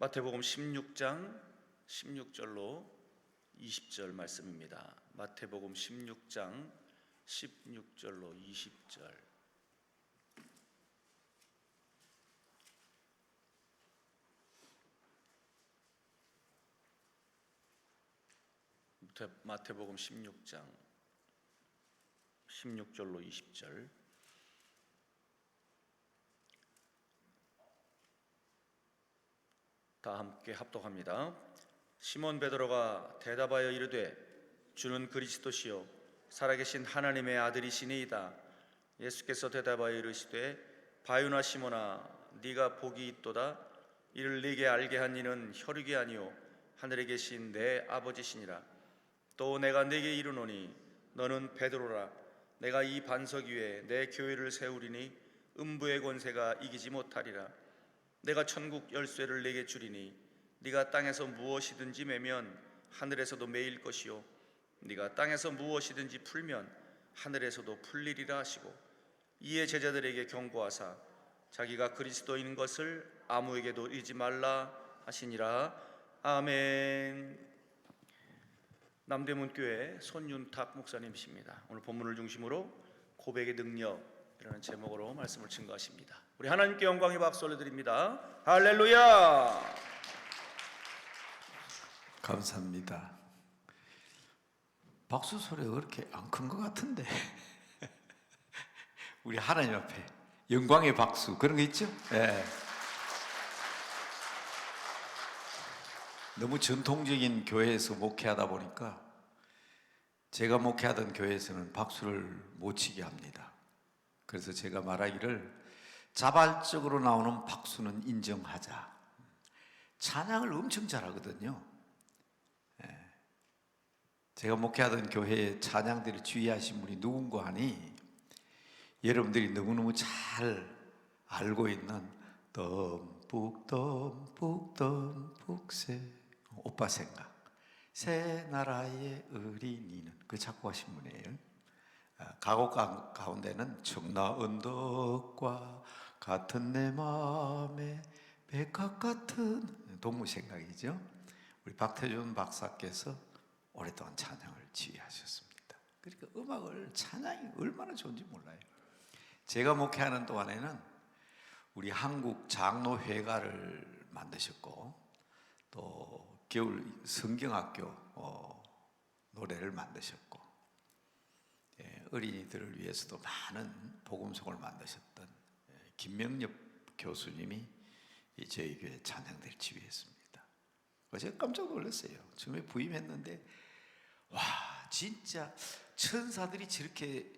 마태복음 16장 16절로 20절 말씀입니다. 마태복음 16장 16절로 20절. 마태복음 16장 16절로 20절. 다 함께 합독합니다. 시몬 베드로가 대답하여 이르되 주는 그리스도시요 살아계신 하나님의 아들이시니이다. 예수께서 대답하여 이르시되 바요나 시몬아 네가 복이 있도다. 이를 네게 알게 한 이는 혈육이 아니요 하늘에 계신 내 아버지시니라. 또 내가 네게 이르노니 너는 베드로라. 내가 이 반석 위에 내 교회를 세우리니 음부의 권세가 이기지 못하리라. 내가 천국 열쇠를 네게 주리니 네가 땅에서 무엇이든지 매면 하늘에서도 매일 것이요 네가 땅에서 무엇이든지 풀면 하늘에서도 풀리리라 하시고, 이에 제자들에게 경고하사 자기가 그리스도인 것을 아무에게도 이르지 말라 하시니라. 아멘. 남대문교회 손윤탁 목사님이십니다. 오늘 본문을 중심으로 고백의 능력이라는 제목으로 말씀을 증거하십니다. 우리 하나님께 영광의 박수 올려드립니다. 할렐루야. 감사합니다. 박수 소리가 그렇게 안 큰 것 같은데 우리 하나님 앞에 영광의 박수 그런 거 있죠? 네. 너무 전통적인 교회에서 목회하다 보니까 제가 목회하던 교회에서는 박수를 못 치게 합니다. 그래서 제가 말하기를 자발적으로 나오는 박수는 인정하자. 찬양을 엄청 잘하거든요. 제가 목회하던 교회에 찬양들을 지휘하신 분이 누군가 하니 여러분들이 너무너무 잘 알고 있는 덤뿍 덤뿍 덤뿍새 오빠 생각 새 나라의 어린이는 그 작곡하신 분이에요. 가곡 가운데는 청라 언덕과 같은 내 마음에 백합 같은 동무 생각이죠. 우리 박태준 박사께서 오랫동안 찬양을 지휘하셨습니다. 그러니까 음악을 찬양이 얼마나 좋은지 몰라요. 제가 목회하는 동안에는 우리 한국 장로회가를 만드셨고 또 겨울 성경학교 노래를 만드셨고 어린이들을 위해서도 많은 복음송을 만드셨던 김명엽 교수님이 저희 교회 찬양대를 지휘했습니다. 제가 깜짝 놀랐어요. 처음에 부임했는데 와 진짜 천사들이 저렇게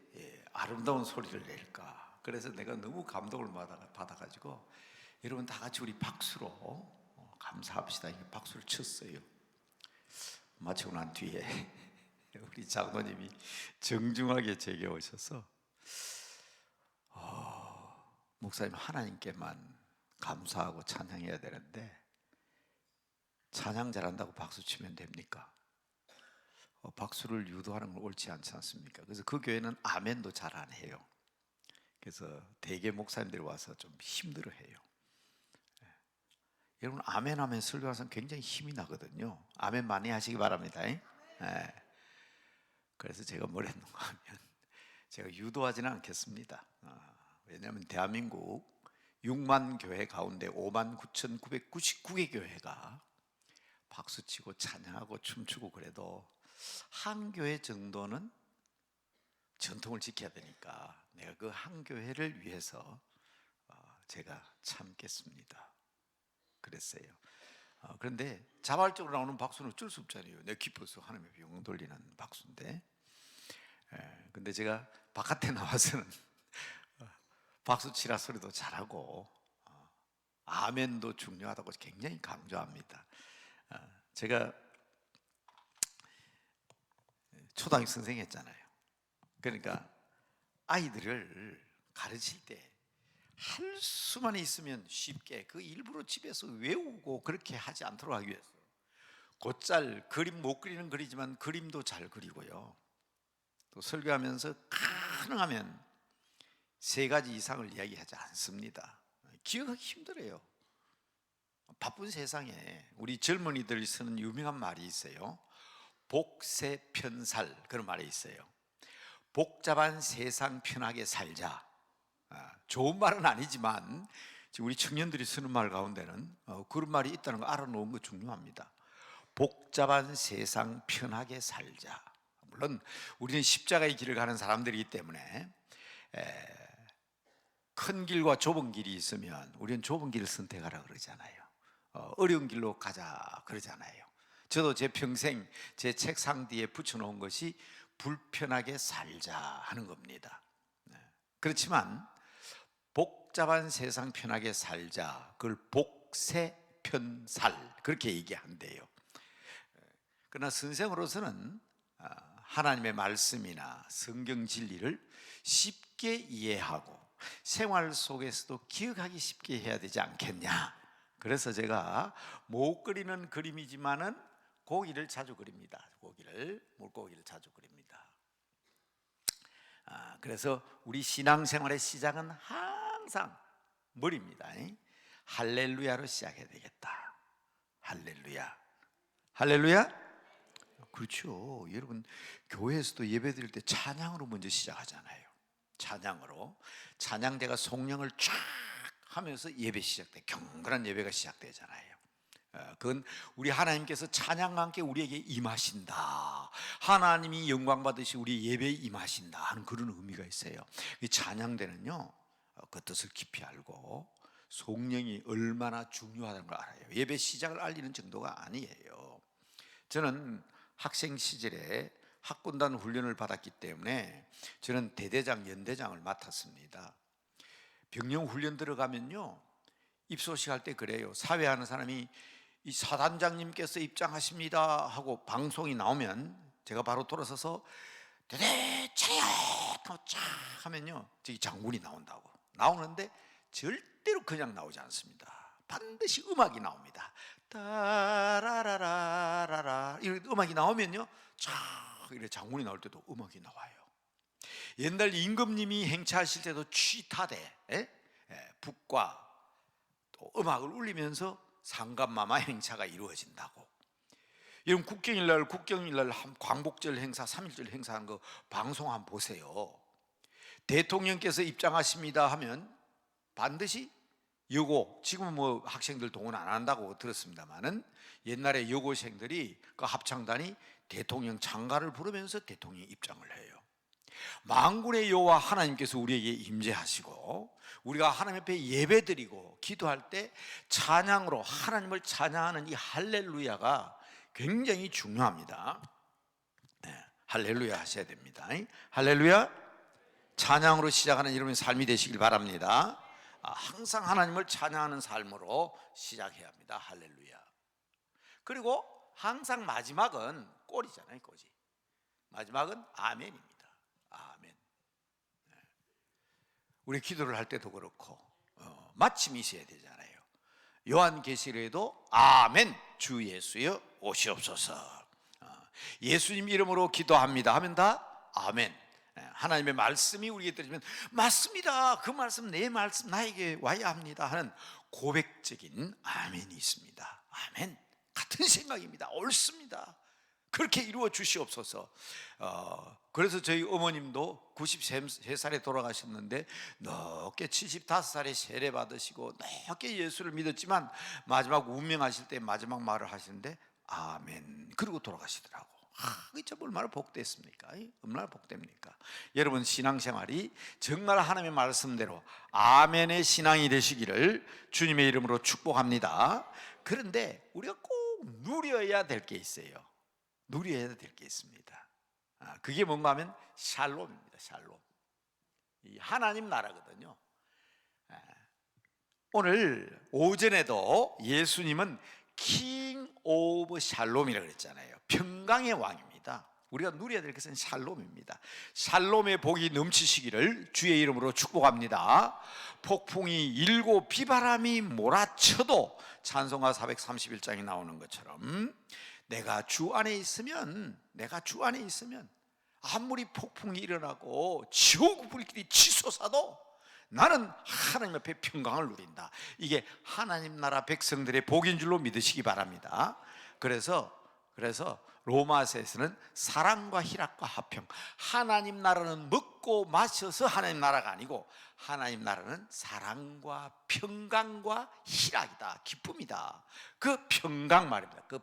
아름다운 소리를 낼까. 그래서 내가 너무 감동을 받아가지고 여러분 다 같이 우리 박수로 감사합시다. 이렇게 박수를 쳤어요. 마치고 난 뒤에 우리 장로님이 정중하게 제게 오셔서 목사님 하나님께만 감사하고 찬양해야 되는데 찬양 잘한다고 박수 치면 됩니까? 박수를 유도하는 건 옳지 않지 않습니까? 그래서 그 교회는 아멘도 잘 안 해요. 그래서 대개 목사님들이 와서 좀 힘들어해요. 여러분 아멘 하면 설교하면 굉장히 힘이 나거든요. 아멘 많이 하시기 바랍니다. 그래서 제가 뭘 했는가 하면 제가 유도하지는 않겠습니다. 왜냐하면 대한민국 6만 교회 가운데 59,999개 교회가 박수치고 찬양하고 춤추고 그래도 한 교회 정도는 전통을 지켜야 되니까 내가 그 한 교회를 위해서 제가 참겠습니다. 그랬어요. 그런데 자발적으로 나오는 박수는 어쩔 수 없잖아요. 내 기뻐서 하나님의 영광 돌리는 박수인데 근데 제가 바깥에 나와서는 박수치라 소리도 잘하고 아멘도 중요하다고 굉장히 강조합니다. 제가 초등학교 선생 했잖아요. 그러니까 아이들을 가르칠 때 할 수만 있으면 쉽게 그 일부러 집에서 외우고 그렇게 하지 않도록 하기 위해서 곧잘 그림 못 그리는 그리지만 그림도 잘 그리고요. 또 설교하면서 가능하면 3가지 이상을 이야기하지 않습니다. 기억하기 힘들어요. 바쁜 세상에 우리 젊은이들이 쓰는 유명한 말이 있어요. 복세편살, 그런 말이 있어요. 복잡한 세상 편하게 살자. 좋은 말은 아니지만 지금 우리 청년들이 쓰는 말 가운데는 그런 말이 있다는 거 알아놓은 거 중요합니다. 복잡한 세상 편하게 살자. 물론 우리는 십자가의 길을 가는 사람들이기 때문에 큰 길과 좁은 길이 있으면 우리는 좁은 길을 선택하라 그러잖아요. 어려운 길로 가자 그러잖아요. 저도 제 평생 제 책상 뒤에 붙여놓은 것이 불편하게 살자 하는 겁니다. 그렇지만 복잡한 세상 편하게 살자, 그걸 복세편살 그렇게 얘기한대요. 그러나 선생으로서는 하나님의 말씀이나 성경 진리를 쉽게 이해하고 생활 속에서도 기억하기 쉽게 해야 되지 않겠냐. 그래서 제가 못 그리는 그림이지만은 고기를 자주 그립니다. 물고기를 자주 그립니다. 그래서 우리 신앙생활의 시작은 항상 뭘입니다. 할렐루야로 시작해야 되겠다. 할렐루야. 할렐루야. 그렇죠. 여러분 교회에서도 예배 드릴 때 찬양으로 먼저 시작하잖아요. 찬양으로. 찬양대가 성령을 쫙 하면서 예배 시작돼. 경건한 예배가 시작되잖아요. 그건 우리 하나님께서 찬양과 함께 우리에게 임하신다. 하나님이 영광 받으시 우리 예배에 임하신다 하는 그런 의미가 있어요. 이 찬양대는요, 그 뜻을 깊이 알고 성령이 얼마나 중요하다는 걸 알아요. 예배 시작을 알리는 정도가 아니에요. 저는 학생 시절에 학군단 훈련을 받았기 때문에 저는 대대장, 연대장을 맡았습니다. 병영 훈련 들어가면요, 입소식 할 때 그래요. 사회하는 사람이 이 사단장님께서 입장하십니다 하고 방송이 나오면 제가 바로 돌아서서 대대 차렷 쫙 하면요, 저기 장군이 나온다고. 나오는데 절대로 그냥 나오지 않습니다. 반드시 음악이 나옵니다. 따라라라라라 이렇게 음악이 나오면요, 쫙 이렇게 장군이 나올 때도 음악이 나와요. 옛날 임금님이 행차하실 때도 취타대 북과 또 음악을 울리면서 상감마마 행차가 이루어진다고. 여러분 국경일날 광복절 행사, 3.1절 행사하는 거 방송 한번 보세요. 대통령께서 입장하십니다 하면 반드시 여고, 지금은 뭐 학생들 동원 안 한다고 들었습니다만은 옛날에 여고생들이 그 합창단이 대통령 창가를 부르면서 대통령 입장을 해요. 만군의 여호와 하나님께서 우리에게 임재하시고 우리가 하나님 앞에 예배드리고 기도할 때 찬양으로 하나님을 찬양하는 이 할렐루야가 굉장히 중요합니다. 할렐루야 하셔야 됩니다. 할렐루야. 찬양으로 시작하는 여러분의 삶이 되시길 바랍니다. 항상 하나님을 찬양하는 삶으로 시작해야 합니다. 할렐루야. 그리고 항상 마지막은 꼴이잖아요. 꼴이. 마지막은 아멘입니다. 아멘. 우리 기도를 할 때도 그렇고 마침이 있어야 되잖아요. 요한계시록에도 아멘 주 예수여 오시옵소서. 예수님 이름으로 기도합니다 하면 다 아멘. 하나님의 말씀이 우리에게 들리면 맞습니다. 그 말씀 내 말씀 나에게 와야 합니다 하는 고백적인 아멘이 있습니다. 아멘. 같은 생각입니다. 옳습니다. 그렇게 이루어 주시옵소서. 그래서 저희 어머님도 93살에 돌아가셨는데 넓게 75살에 세례 받으시고 넓게 예수를 믿었지만 마지막 운명하실 때 마지막 말을 하시는데 아멘 그러고 돌아가시더라고. 참 얼마나 복됐습니까? 얼마나 복됩니까? 여러분 신앙생활이 정말 하나님의 말씀대로 아멘의 신앙이 되시기를 주님의 이름으로 축복합니다. 그런데 우리가 꼭 누려야 될 게 있어요. 누려야 될 게 있습니다. 그게 뭔가 하면 샬롬입니다. 샬롬. 이 하나님 나라거든요. 오늘 오전에도 예수님은 킹 오브 샬롬이라고 그랬잖아요. 평강의 왕입니다. 우리가 누려야 될 것은 샬롬입니다. 샬롬의 복이 넘치시기를 주의 이름으로 축복합니다. 폭풍이 일고 비바람이 몰아쳐도 찬송가 431장에 나오는 것처럼 내가 주 안에 있으면 아무리 폭풍이 일어나고 지옥 불길이 치솟아도 나는 하나님 앞에 평강을 누린다. 이게 하나님 나라 백성들의 복인 줄로 믿으시기 바랍니다. 그래서 로마서에서는 사랑과 희락과 화평, 하나님 나라는 먹고 마셔서 하나님 나라가 아니고 하나님 나라는 사랑과 평강과 희락이다, 기쁨이다. 그 평강 말입니다. 그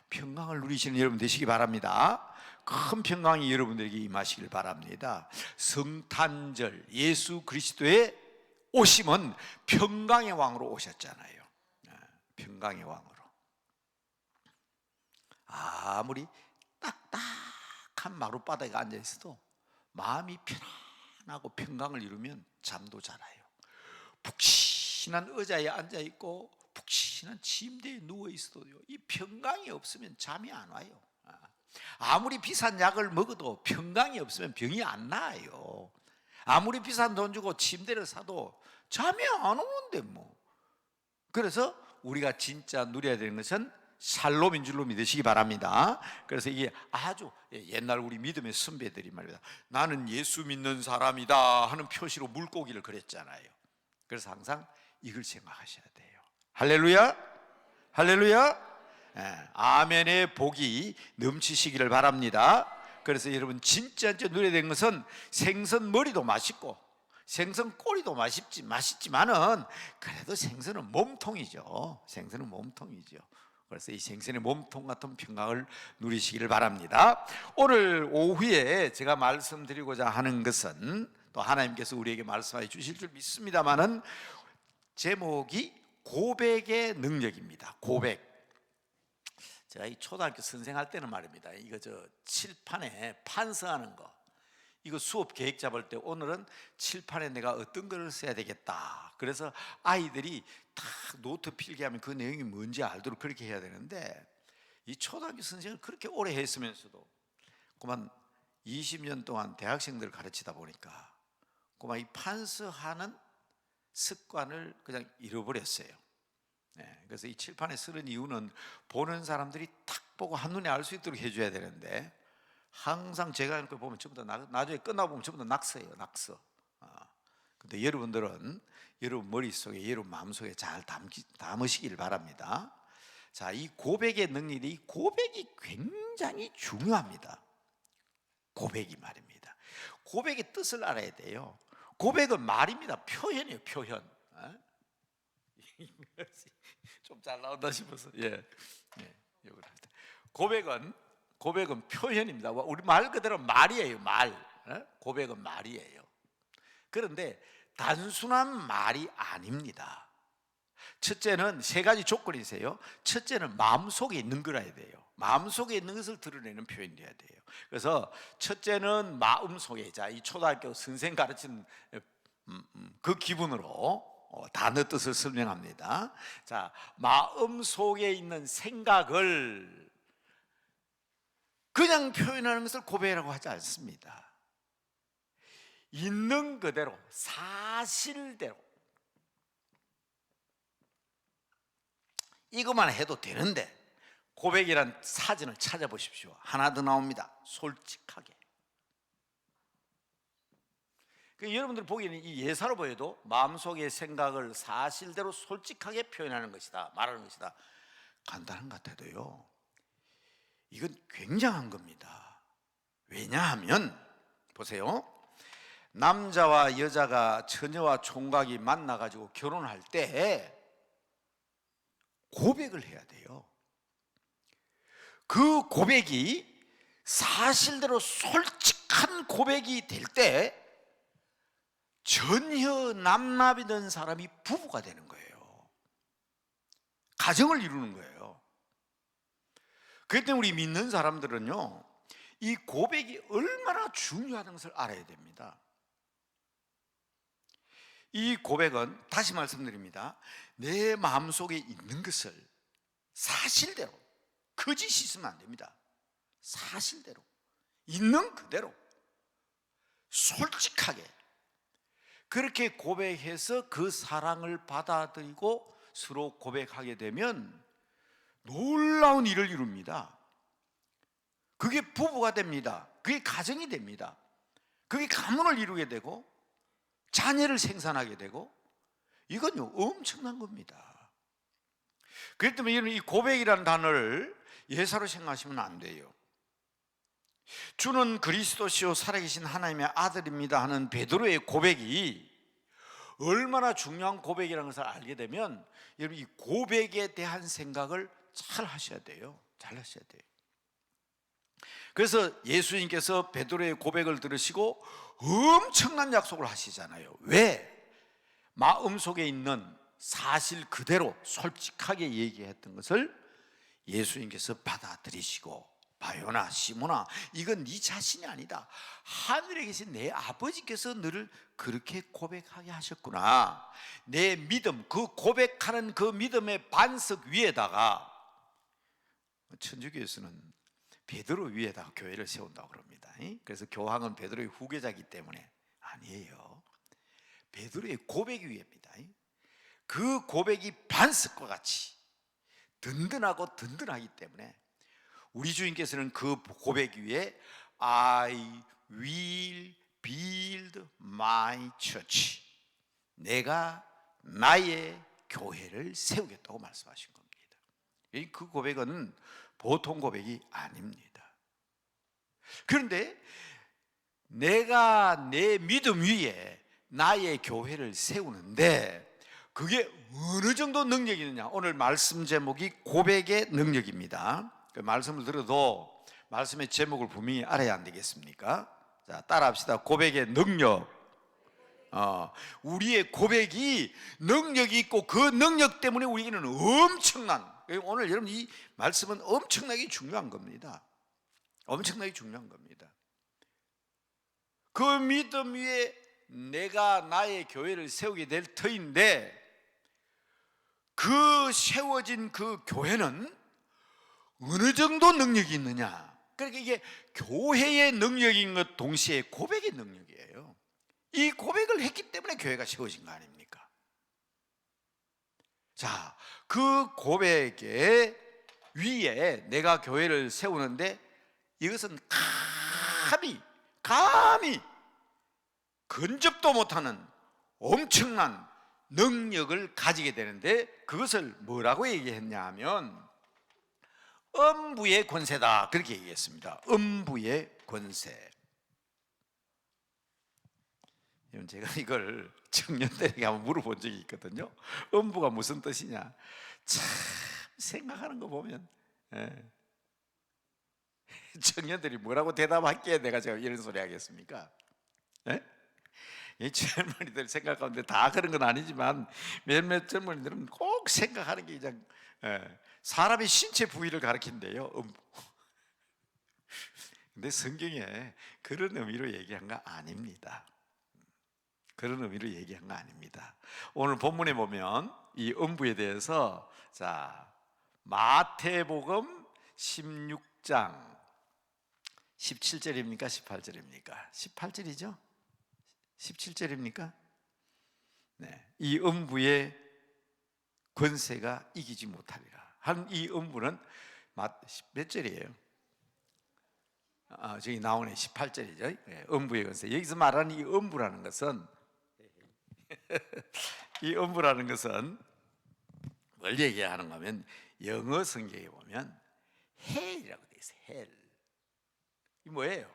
평강을 누리시는 여러분 되시기 바랍니다. 큰 평강이 여러분들에게 임하시길 바랍니다. 성탄절 예수 그리스도의 오심은 평강의 왕으로 오셨잖아요. 평강의 왕으로. 아무리 딱딱한 마룻바닥에 앉아 있어도 마음이 편안하고 평강을 이루면 잠도 잘 와요. 푹신한 의자에 앉아 있고 푹신한 침대에 누워 있어도요, 이 평강이 없으면 잠이 안 와요. 아무리 비싼 약을 먹어도 평강이 없으면 병이 안 나요. 아무리 비싼 돈 주고 침대를 사도 잠이 안 오는데 뭐. 그래서 우리가 진짜 누려야 되는 것은 샬롬인 줄로 믿으시기 바랍니다. 그래서 이게 아주 옛날 우리 믿음의 선배들이 말입니다, 나는 예수 믿는 사람이다 하는 표시로 물고기를 그렸잖아요. 그래서 항상 이걸 생각하셔야 돼요. 할렐루야, 할렐루야. 아멘의 복이 넘치시기를 바랍니다. 그래서 여러분 진짜 누려야 되는 것은 생선 머리도 맛있고 생선 꼬리도 맛있지만은 그래도 생선은 몸통이죠. 생선은 몸통이죠. 그래서 이 생선의 몸통 같은 평강을 누리시기를 바랍니다. 오늘 오후에 제가 말씀드리고자 하는 것은 또 하나님께서 우리에게 말씀해 주실 줄 믿습니다만은 제목이 고백의 능력입니다. 고백. 제가 이 초등학교 선생할 때는 말입니다, 이거 칠판에 판서하는 거, 이거 수업 계획 잡을 때 오늘은 칠판에 내가 어떤 글을 써야 되겠다. 그래서 아이들이 다 노트 필기하면 그 내용이 뭔지 알도록 그렇게 해야 되는데, 이 초등학교 선생을 그렇게 오래 했으면서도 그만 20년 동안 대학생들을 가르치다 보니까 그만 이 판서하는 습관을 그냥 잃어버렸어요. 그래서 이 칠판에 쓰는 이유는 보는 사람들이 탁 보고 한눈에 알 수 있도록 해줘야 되는데, 항상 제가 이렇게 보면 전부 다 나중에 끝나보면 전부 다 낙서예요. 낙서. 근데 여러분들은 여러분 머릿속에, 여러분 마음속에 잘 담으시길 바랍니다. 자, 이 고백의 능력이, 이 고백이 굉장히 중요합니다. 고백이 말입니다. 고백의 뜻을 알아야 돼요. 고백은 말입니다. 표현이에요. 표현. 좀 잘 나온다 싶어서 고백은 표현입니다. 우리 말 그대로 말이에요. 말. 고백은 말이에요. 그런데 단순한 말이 아닙니다. 첫째는 세 가지 조건이 있어요. 첫째는 마음속에 있는 거라야 돼요. 마음속에 있는 것을 드러내는 표현이 돼야 돼요. 그래서 첫째는 마음속에, 자, 이 초등학교 선생 가르치는 그 기분으로 단어 뜻을 설명합니다. 자, 마음속에 있는 생각을 그냥 표현하는 것을 고백이라고 하지 않습니다. 있는 그대로, 사실대로, 이것만 해도 되는데, 고백이란 사전을 찾아보십시오. 하나 더 나옵니다. 솔직하게. 여러분들 보기에는 이 예사로 보여도 마음속의 생각을 사실대로 솔직하게 표현하는 것이다, 말하는 것이다, 간단한 것 같아도요, 이건 굉장한 겁니다. 왜냐하면 보세요, 남자와 여자가, 처녀와 총각이 만나가지고 결혼할 때 고백을 해야 돼요. 그 고백이 사실대로 솔직한 고백이 될 때 전혀 남남이던 사람이 부부가 되는 거예요. 가정을 이루는 거예요. 그렇기 때문에 우리 믿는 사람들은요, 이 고백이 얼마나 중요한 것을 알아야 됩니다. 이 고백은, 다시 말씀드립니다, 내 마음속에 있는 것을 사실대로, 거짓이 있으면 안 됩니다. 사실대로, 있는 그대로 솔직하게 그렇게 고백해서 그 사랑을 받아들이고 서로 고백하게 되면 놀라운 일을 이룹니다. 그게 부부가 됩니다. 그게 가정이 됩니다. 그게 가문을 이루게 되고 자녀를 생산하게 되고, 이건요 엄청난 겁니다. 그렇기 때문에 이 고백이라는 단어를 예사로 생각하시면 안 돼요. 주는 그리스도시요 살아계신 하나님의 아들입니다 하는 베드로의 고백이 얼마나 중요한 고백이라는 것을 알게 되면, 여러분 이 고백에 대한 생각을 잘 하셔야 돼요. 잘 하셔야 돼요. 그래서 예수님께서 베드로의 고백을 들으시고 엄청난 약속을 하시잖아요. 왜? 마음속에 있는 사실 그대로 솔직하게 얘기했던 것을 예수님께서 받아들이시고, 바요나 시몬아, 이건 네 자신이 아니다, 하늘에 계신 내 아버지께서 너를 그렇게 고백하게 하셨구나. 내 믿음, 그 고백하는 그 믿음의 반석 위에다가, 천주교에서는 베드로 위에다가 교회를 세운다고 그럽니다. 그래서 교황은 베드로의 후계자이기 때문에 아니에요. 베드로의 고백 위에입니다. 그 고백이 반석과 같이 든든하고 든든하기 때문에 우리 주님께서는 그 고백 위에 I will build my church, 내가 나의 교회를 세우겠다고 말씀하신 겁니다. 그 고백은 보통 고백이 아닙니다. 그런데 내가 내 믿음 위에 나의 교회를 세우는데 그게 어느 정도 능력이 있느냐, 오늘 말씀 제목이 고백의 능력입니다. 그 말씀을 들어도 말씀의 제목을 분명히 알아야 안 되겠습니까? 자, 따라합시다. 고백의 능력. 우리의 고백이 능력이 있고, 그 능력 때문에 우리에게는 엄청난, 오늘 여러분 이 말씀은 엄청나게 중요한 겁니다. 엄청나게 중요한 겁니다. 그 믿음 위에 내가 나의 교회를 세우게 될 터인데, 그 세워진 그 교회는 어느 정도 능력이 있느냐, 그러니까 이게 교회의 능력인 것 동시에 고백의 능력이에요. 이 고백을 했기 때문에 교회가 세워진 거 아닙니까? 자, 그 고백의 위에 내가 교회를 세우는데, 이것은 감히 근접도 못하는 엄청난 능력을 가지게 되는데, 그것을 뭐라고 얘기했냐 하면 음부의 권세다, 그렇게 얘기했습니다. 음부의 권세. 제가 이걸 청년들에게 한번 물어본 적이 있거든요. 음부가 무슨 뜻이냐, 참 생각하는 거 보면, 청년들이 뭐라고 대답할게 내가 제가 이런 소리 하겠습니까? 이 젊은이들 생각 가운데 다 그런 건 아니지만 몇몇 젊은이들은 꼭 생각하는 게 그냥 사람의 신체 부위를 가리킨대요. 근데 성경에 그런 의미로 얘기한 거 아닙니다. 그런 의미로 얘기한 거 아닙니다. 오늘 본문에 보면 이 음부에 대해서, 자, 마태복음 16장 17절입니까? 18절입니까? 18절이죠? 17절입니까? 네, 이 음부의 권세가 이기지 못하리라 한 이 음부는 몇 절이에요? 저기 나오네, 18절이죠. 음부의 권세. 여기서 말하는 이 음부라는 것은 이 음부라는 것은 뭘 얘기하는가 하면, 영어 성경에 보면 헬이라고 되어 있어요. 헬. 이 뭐예요?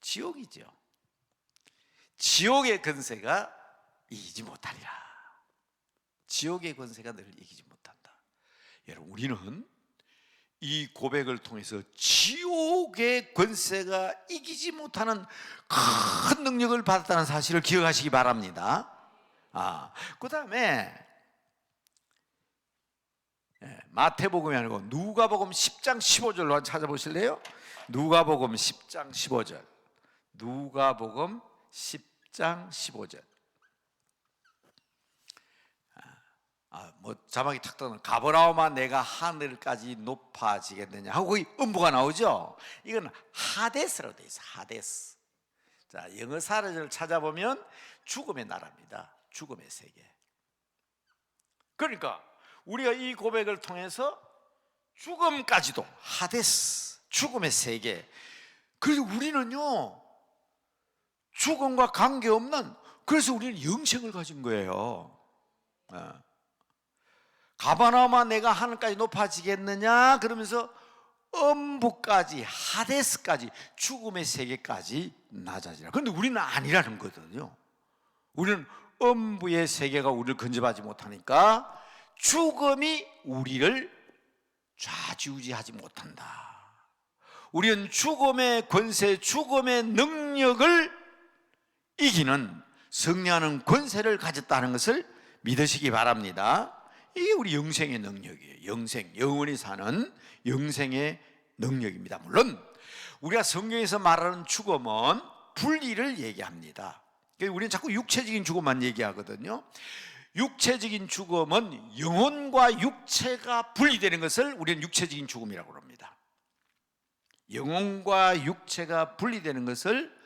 지옥이죠. 지옥의 권세가 이기지 못하리라. 지옥의 권세가 너를 이기지 못한다. 여러분, 우리는 이 고백을 통해서 지옥의 권세가 이기지 못하는 큰 능력을 받았다는 사실을 기억하시기 바랍니다. 그 다음에 마태복음이 아니고 누가복음 10장 15절로 한번 찾아보실래요? 누가복음 10장 15절. 누가복음 10장 15절. 뭐 자막이 탁 떠는, 가버나움아 내가 하늘까지 높아지겠느냐 하고 거기 음부가 나오죠. 이건 하데스라고 되어 있어요. 하데스. 자, 영어 사전을 찾아보면 죽음의 나라입니다. 죽음의 세계. 그러니까 우리가 이 고백을 통해서 죽음까지도, 하데스, 죽음의 세계. 그래서 우리는요, 죽음과 관계없는 그래서 우리는 영생을 가진 거예요. 가버나움아 내가 하늘까지 높아지겠느냐 그러면서 음부까지, 하데스까지, 죽음의 세계까지 낮아지라. 그런데 우리는 아니라는 거거든요. 우리는 음부의 세계가 우리를 근접하지 못하니까 죽음이 우리를 좌지우지하지 못한다. 우리는 죽음의 권세, 죽음의 능력을 이기는 승리하는 권세를 가졌다는 것을 믿으시기 바랍니다. 이게 우리 영생의 능력이에요. 영생, 영원히 사는 영생의 능력입니다. 물론 우리가 성경에서 말하는 죽음은 분리를 얘기합니다. 우리는 자꾸 육체적인 죽음만 얘기하거든요. 육체적인 죽음은 영혼과 육체가 분리되는 것을 우리는 육체적인 죽음이라고 합니다. 영혼과 육체가 분리되는 것을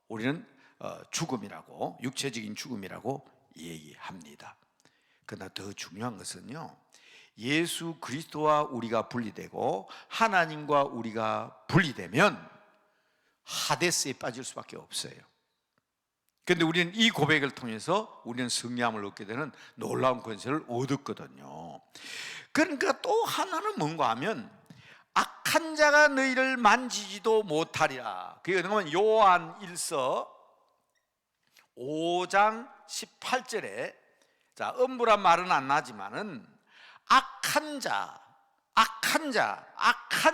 우리는 죽음이라고, 육체적인 죽음이라고 얘기합니다. 그러나 더 중요한 것은요, 예수 그리스도와 우리가 분리되고 하나님과 우리가 분리되면 하데스에 빠질 수밖에 없어요. 그런데 우리는 이 고백을 통해서 우리는 승리함을 얻게 되는 놀라운 권세를 얻었거든요. 그러니까 또 하나는 뭔가 하면 악한 자가 너희를 만지지도 못하리라. 그게 뭐냐면 요한 1서 5장 18절에, 자, 음부란 말은 안 나지만은 악한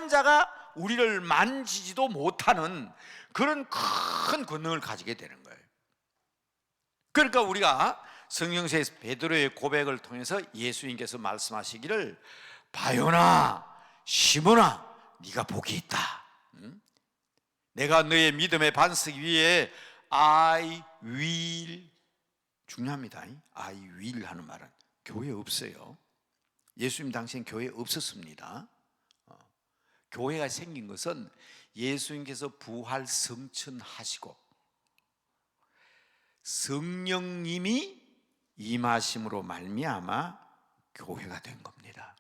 자가 우리를 만지지도 못하는 그런 큰 권능을 가지게 되는 거예요. 그러니까 우리가 성경에서 베드로의 고백을 통해서 예수님께서 말씀하시기를 바요나 시몬아 네가 복이 있다. 내가 너의 믿음의 반석 위에 I will, 중요합니다. I will 하는 말은 교회 없어요. 예수님 당시엔 교회 없었습니다. 교회가 생긴 것은 예수님께서 부활 성천하시고 성령님이 임하심으로 말미암아 교회가 된 겁니다.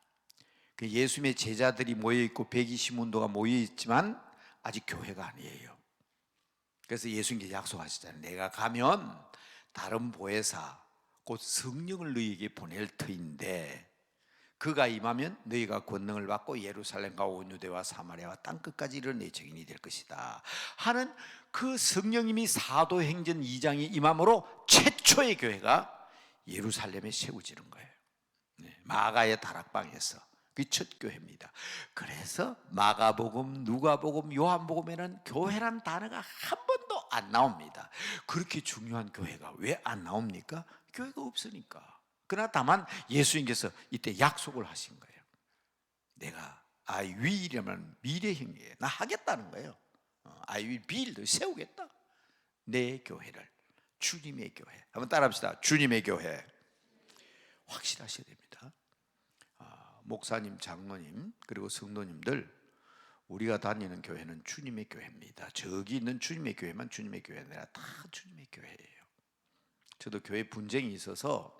그 예수님의 제자들이 모여있고 120문도가 모여있지만 아직 교회가 아니에요. 그래서 예수님께서 약속하시잖아요. 내가 가면 다른 보혜사 곧 성령을 너희에게 보낼 터인데 그가 임하면 너희가 권능을 받고 예루살렘과 온 유대와 사마리아와 땅끝까지 이르는 내 증인이 될 것이다 하는 그 성령님이 사도행전 2장에 임함으로 최초의 교회가 예루살렘에 세워지는 거예요. 마가의 다락방에서 그 첫 교회입니다. 그래서 마가복음, 누가복음, 요한복음에는 교회란 단어가 한 번도 안 나옵니다. 그렇게 중요한 교회가 왜 안 나옵니까? 교회가 없으니까. 그러나 다만 예수님께서 이때 약속을 하신 거예요. 내가 I will이라면 미래형이에요. 나 하겠다는 거예요. I will build, 세우겠다. 내 교회를, 주님의 교회. 한번 따라합시다. 주님의 교회. 확실하셔야 됩니다. 목사님, 장로님, 그리고 성도님들, 우리가 다니는 교회는 주님의 교회입니다. 저기 있는 주님의 교회만 주님의 교회 아니라 다 주님의 교회예요. 저도 교회 분쟁이 있어서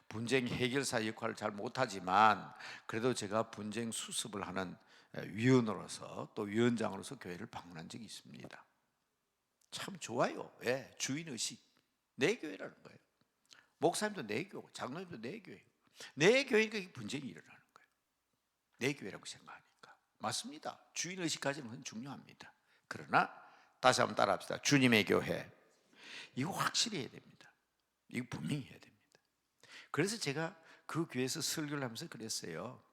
분쟁 해결사 역할을 잘 못하지만 그래도 제가 분쟁 수습을 하는 위원으로서 또 위원장으로서 교회를 방문한 적이 있습니다. 참 좋아요. 예, 주인의식. 내 교회라는 거예요. 목사님도 내 교회, 장로님도 내 교회. 내 교회니까 분쟁이 일어나는 거예요. 내 교회라고 생각하니까. 맞습니다. 주인의식 가지는 건 중요합니다. 그러나 다시 한번 따라합시다. 주님의 교회. 이거 확실히 해야 됩니다. 이거 분명히 해야 됩니다. 그래서 제가 그 교회에서 설교를 하면서 그랬어요.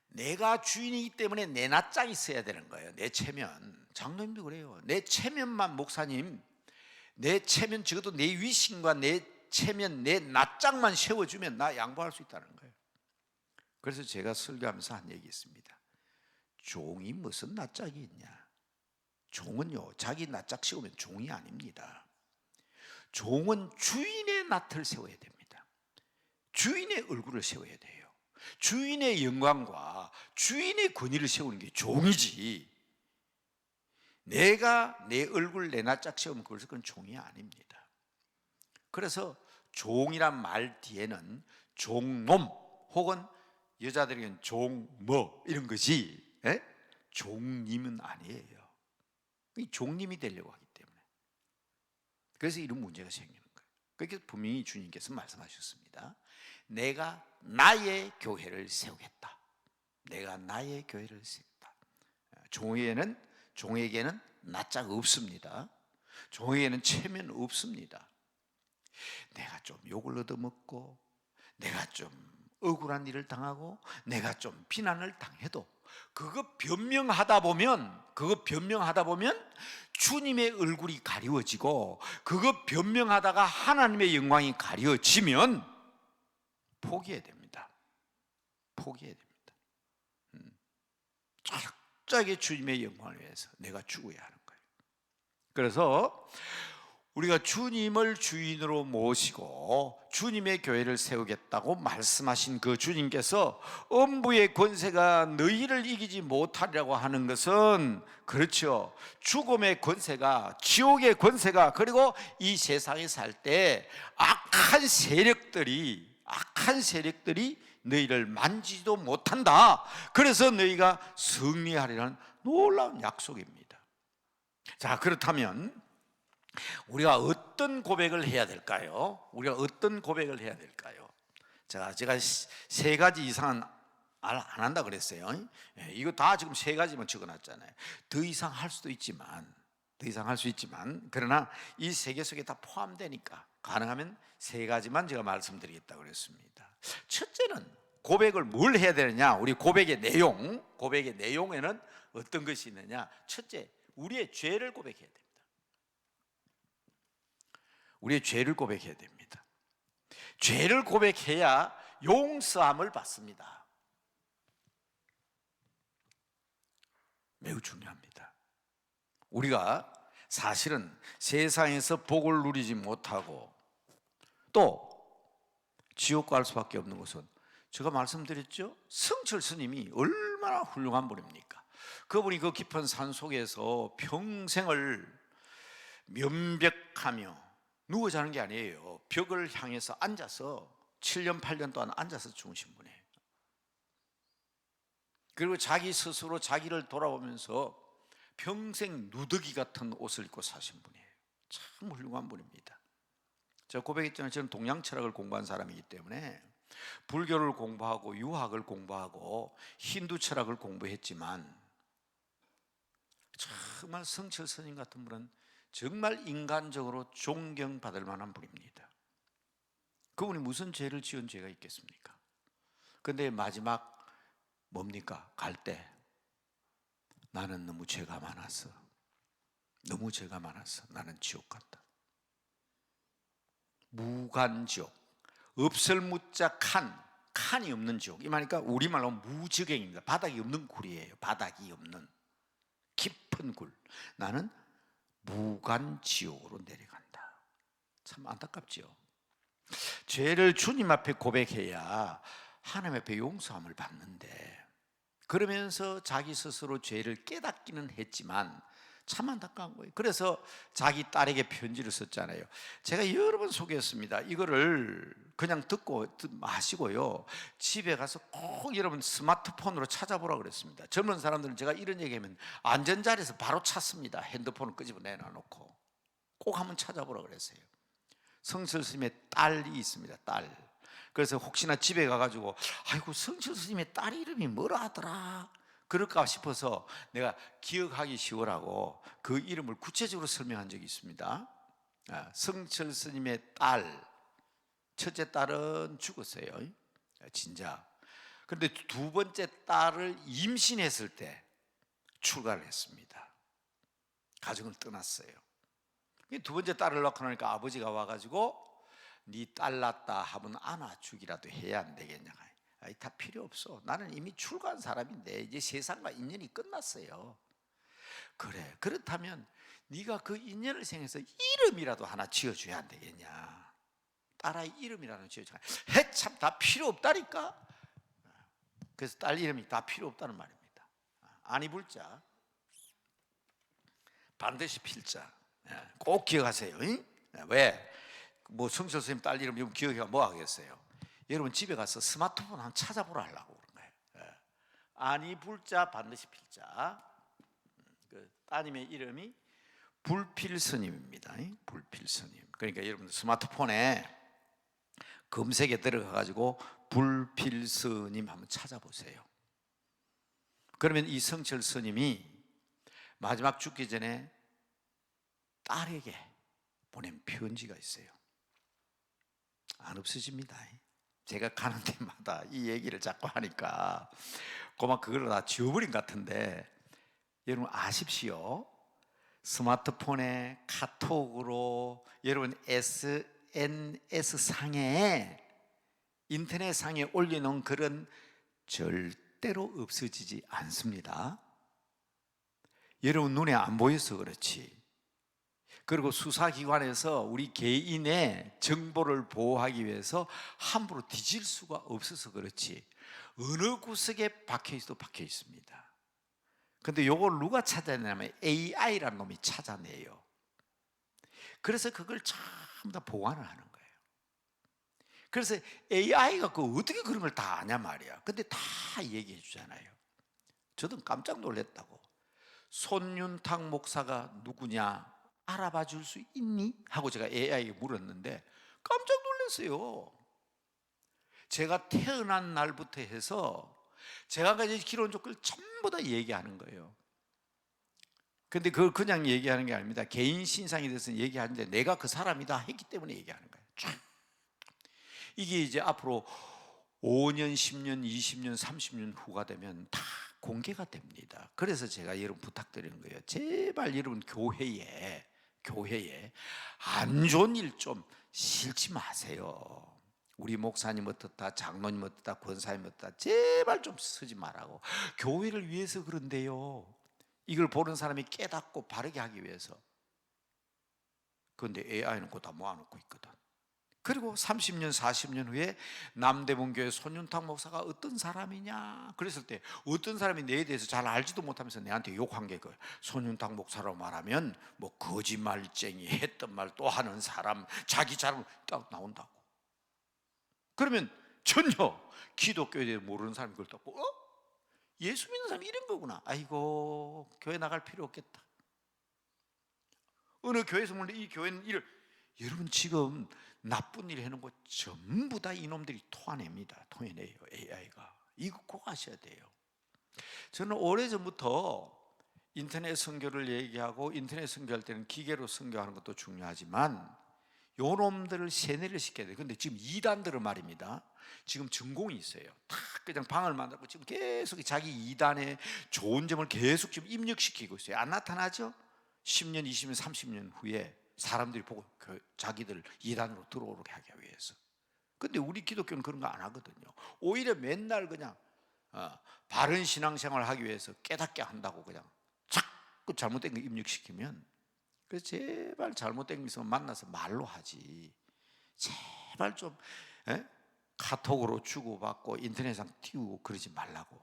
내가 주인이기 때문에 내 낯짝이 있어야 되는 거예요. 내 체면. 장로님도 그래요. 내 체면만, 목사님, 내 체면, 적어도 내 위신과 내 체면, 내 낯짝만 세워주면 나 양보할 수 있다는 거예요. 그래서 제가 설교하면서 한 얘기 있습니다. 종이 무슨 낯짝이 있냐? 종은요, 자기 낯짝 세우면 종이 아닙니다. 종은 주인의 낯을 세워야 됩니다. 주인의 얼굴을 세워야 돼요. 주인의 영광과 주인의 권위를 세우는 게 종이지, 내가 내 얼굴 내 낯짝 세우면 그건 종이 아닙니다. 그래서 종이란 말 뒤에는 종놈 혹은 여자들에게는 종뭐 이런 것이, 종님은 아니에요. 종님이 되려고 하기 때문에. 그래서 이런 문제가 생기는 거예요. 그렇게 분명히 주님께서 말씀하셨습니다. 내가 나의 교회를 세우겠다. 내가 나의 교회를 세우겠다. 종에게는 낯짝 없습니다. 종에게는 체면 없습니다. 내가 좀 욕을 얻어먹고, 내가 좀 억울한 일을 당하고, 내가 좀 비난을 당해도 그거 변명하다 보면 주님의 얼굴이 가리워지고, 그거 변명하다가 하나님의 영광이 가려지면 포기해야 됩니다. 포기해야 됩니다. 철저하게 주님의 영광을 위해서 내가 죽어야 하는 거예요. 그래서 우리가 주님을 주인으로 모시고 주님의 교회를 세우겠다고 말씀하신 그 주님께서 음부의 권세가 너희를 이기지 못하리라고 하는 것은, 그렇죠, 죽음의 권세가, 지옥의 권세가, 그리고 이 세상에 살 때 악한 세력들이 너희를 만지지도 못한다. 그래서 너희가 승리하리라는 놀라운 약속입니다. 자, 그렇다면 우리가 어떤 고백을 해야 될까요? 제가 세 가지 이상은 안 한다 그랬어요. 이거 다 지금 세 가지만 적어놨잖아요. 더 이상 할 수 있지만, 그러나 이 세 개 속에 다 포함되니까 가능하면 세 가지만 제가 말씀드리겠다고 그랬습니다. 첫째는 고백을 뭘 해야 되느냐? 우리 고백의 내용에는 어떤 것이 있느냐? 첫째, 우리의 죄를 고백해야 됩니다. 우리의 죄를 고백해야 됩니다. 죄를 고백해야 용서함을 받습니다. 매우 중요합니다. 우리가 사실은 세상에서 복을 누리지 못하고 또 지옥 갈 수밖에 없는 것은, 제가 말씀드렸죠, 성철 스님이 얼마나 훌륭한 분입니까? 그분이 그 깊은 산 속에서 평생을 면벽하며 누워 자는 게 아니에요. 벽을 향해서 앉아서 7년 8년 동안 앉아서 주무신 분이에요. 그리고 자기 스스로 자기를 돌아보면서 평생 누더기 같은 옷을 입고 사신 분이에요. 참 훌륭한 분입니다. 제가 고백했잖아요. 저는 동양 철학을 공부한 사람이기 때문에 불교를 공부하고 유학을 공부하고 힌두 철학을 공부했지만, 정말 성철 스님 같은 분은 정말 인간적으로 존경받을 만한 분입니다. 그분이 무슨 죄를 지은 죄가 있겠습니까? 그런데 마지막 뭡니까? 갈 때 나는 너무 죄가 많았어. 나는 지옥 간다. 무간지옥, 없을 무자 칸이 없는 지옥. 이 말이니까 우리말로 무지경입니다. 바닥이 없는 굴이에요. 바닥이 없는 깊은 굴. 나는 무간지옥으로 내려간다. 참 안타깝지요. 죄를 주님 앞에 고백해야 하나님 앞에 용서함을 받는데, 그러면서 자기 스스로 죄를 깨닫기는 했지만 참 안타까운 거예요. 그래서 자기 딸에게 편지를 썼잖아요. 제가 여러 번 소개했습니다. 이거를 그냥 듣고 마시고요, 집에 가서 꼭 여러분 스마트폰으로 찾아보라고 그랬습니다. 젊은 사람들은 제가 이런 얘기하면 안전자리에서 바로 찾습니다. 핸드폰을 끄집어 내놔놓고 꼭 한번 찾아보라고 그랬어요. 성철 스님의 딸이 있습니다. 딸. 그래서 혹시나 집에 가가지고 아이고 성철 스님의 딸 이름이 뭐라 하더라 그럴까 싶어서 내가 기억하기 쉬우라고 그 이름을 구체적으로 설명한 적이 있습니다. 성철 스님의 딸, 첫째 딸은 죽었어요, 진짜. 그런데 두 번째 딸을 임신했을 때 출가를 했습니다. 가정을 떠났어요. 두 번째 딸을 낳고 나니까 아버지가 와가지고 네 딸 낳았다 하면 안아주기라도 해야 안 되겠냐. 다 필요 없어. 나는 이미 출가한 사람인데 이제 세상과 인연이 끝났어요. 그래, 그렇다면 네가 그 인연을 생해서 이름이라도 하나 지어줘야 안 되겠냐. 딸아이 이름이라도 지어줘야. 참 다 필요 없다니까. 그래서 딸 이름이 다 필요 없다는 말입니다. 아니 불자 반드시 필자 꼭 기억하세요. 왜? 뭐 성철 선생님 딸 이름 기억해가 뭐 하겠어요? 여러분 집에 가서 스마트폰 한번 찾아보라 하려고 그런 거예요. 아니 불자 반드시 필자. 그 따님의 이름이 불필스님입니다. 불필스님. 그러니까 여러분 스마트폰에 검색에 들어가 가지고 불필스님 한번 찾아보세요. 그러면 이 성철 스님이 마지막 죽기 전에 딸에게 보낸 편지가 있어요. 안 없어집니다. 제가 가는 데마다 이 얘기를 자꾸 하니까 고막 그걸 다 지워버린 것 같은데, 여러분 아십시오. 스마트폰에 카톡으로 여러분 SNS상에 인터넷상에 올려놓은 글은 절대로 없어지지 않습니다. 여러분 눈에 안 보여서 그렇지. 그리고 수사기관에서 우리 개인의 정보를 보호하기 위해서 함부로 뒤질 수가 없어서 그렇지 어느 구석에 박혀있어도 박혀 있습니다. 근데 요걸 누가 찾아내냐면 AI라는 놈이 찾아내요. 그래서 그걸 전부 다 보관을 하는 거예요. 그래서 AI가 어떻게 그런 걸 다 아냐 말이야. 근데 다 얘기해 주잖아요. 저도 깜짝 놀랐다고. 손윤탁 목사가 누구냐 알아봐 줄 수 있니? 하고 제가 AI에게 물었는데 깜짝 놀랐어요. 제가 태어난 날부터 해서 제가 가진 기록 조건을 전부 다 얘기하는 거예요. 근데 그걸 그냥 얘기하는 게 아닙니다. 개인 신상에 대해서 얘기하는데 내가 그 사람이다 했기 때문에 얘기하는 거예요. 쫙. 이게 이제 앞으로 5년, 10년, 20년, 30년 후가 되면 다 공개가 됩니다. 그래서 제가 여러분 부탁드리는 거예요. 제발 여러분 교회에 안 좋은 일 좀 싫지 마세요. 우리 목사님 어떻다, 장로님 어떻다, 권사님 어떻다, 제발 좀 쓰지 말라고. 교회를 위해서 그런데요. 이걸 보는 사람이 깨닫고 바르게 하기 위해서. 그런데 AI는 그거 다 모아놓고 있거든. 그리고 30년, 40년 후에 남대문 교회 손윤탁 목사가 어떤 사람이냐 그랬을 때 어떤 사람이 내에 대해서 잘 알지도 못하면서 내한테 욕한 게 그 손윤탁 목사라고 말하면 뭐 거짓말쟁이, 했던 말 또 하는 사람, 자기 잘못 딱 나온다고. 그러면 전혀 기독교에 대해 모르는 사람이 그걸 듣고 예수 믿는 사람이 이런 거구나. 아이고 교회 나갈 필요 없겠다. 어느 교회에서 물론 이 교회는 여러분 지금 나쁜 일 해놓은 거 전부 다 이놈들이 토해내요. AI가. 이거 꼭 아셔야 돼요. 저는 오래전부터 인터넷 선교를 얘기하고 인터넷 선교할 때는 기계로 선교하는 것도 중요하지만 요 놈들을 세뇌를 시켜야 돼요. 근데 지금 이단들은 말입니다. 지금 전공이 있어요. 다 그냥 방을 만들고 지금 계속 자기 이단의 좋은 점을 계속 지금 입력시키고 있어요. 안 나타나죠? 10년, 20년, 30년 후에 사람들이 보고 자기들 이단으로 들어오게 하기 위해서. 근데 우리 기독교는 그런 거 안 하거든요. 오히려 맨날 그냥 바른 신앙생활을 하기 위해서 깨닫게 한다고 그냥 자꾸 잘못된 거 입력시키면, 그래서 제발 잘못된 거 있으면 만나서 말로 하지. 제발 좀 카톡으로 주고받고 인터넷상 띄우고 그러지 말라고.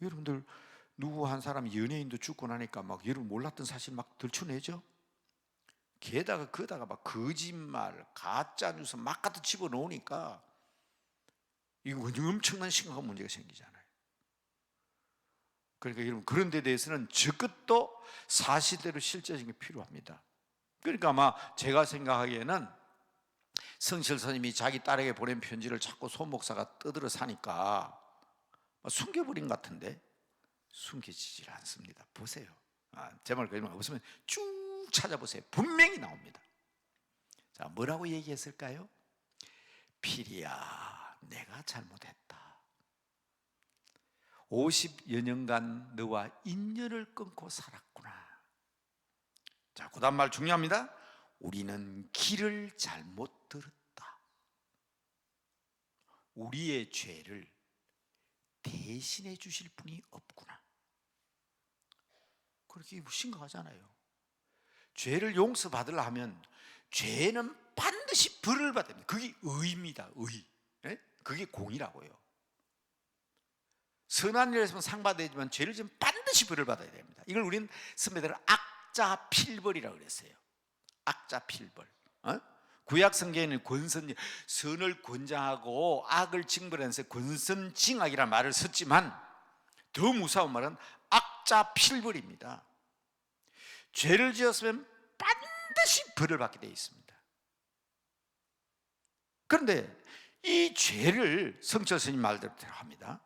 여러분들 누구 한 사람이 연예인도 죽고 나니까 막 여러분 몰랐던 사실 막 들춰내죠. 게다가 그다가 막 거짓말, 가짜 뉴스 막 갖다 집어넣으니까 이거 엄청난 심각한 문제가 생기잖아요. 그러니까 여러분 그런 데 대해서는 적극도 사실대로 실제적인 게 필요합니다. 그러니까 아마 제가 생각하기에는 성철 스님이 자기 딸에게 보낸 편지를 자꾸 손 목사가 떠들어 사니까 숨겨버린 것 같은데 숨겨지질 않습니다. 보세요. 제 말 그러면 없으면 쭉 찾아보세요. 분명히 나옵니다. 자, 뭐라고 얘기했을까요? 필이야, 내가 잘못했다. 50여 년간 너와 인연을 끊고 살았구나. 자, 그 다음 말 중요합니다. 우리는 길을 잘못 들었다. 우리의 죄를 대신해 주실 분이 없구나. 그렇게 심각하잖아요. 죄를 용서받으려 하면 죄는 반드시 벌을 받아야 됩니다. 그게 의입니다. 의. 그게 공이라고요. 선한 일을 했으면 상 받아야지만 죄를 지면 반드시 벌을 받아야 됩니다. 이걸 우리는 선배들은 악자필벌이라고 그랬어요. 악자필벌. 구약 성경에는 선을 권장하고 악을 징벌하면서 권선징악이라는 말을 썼지만 더 무서운 말은 악자필벌입니다. 죄를 지었으면 반드시 벌을 받게 되어 있습니다. 그런데 이 죄를 성철 스님 말대로 합니다.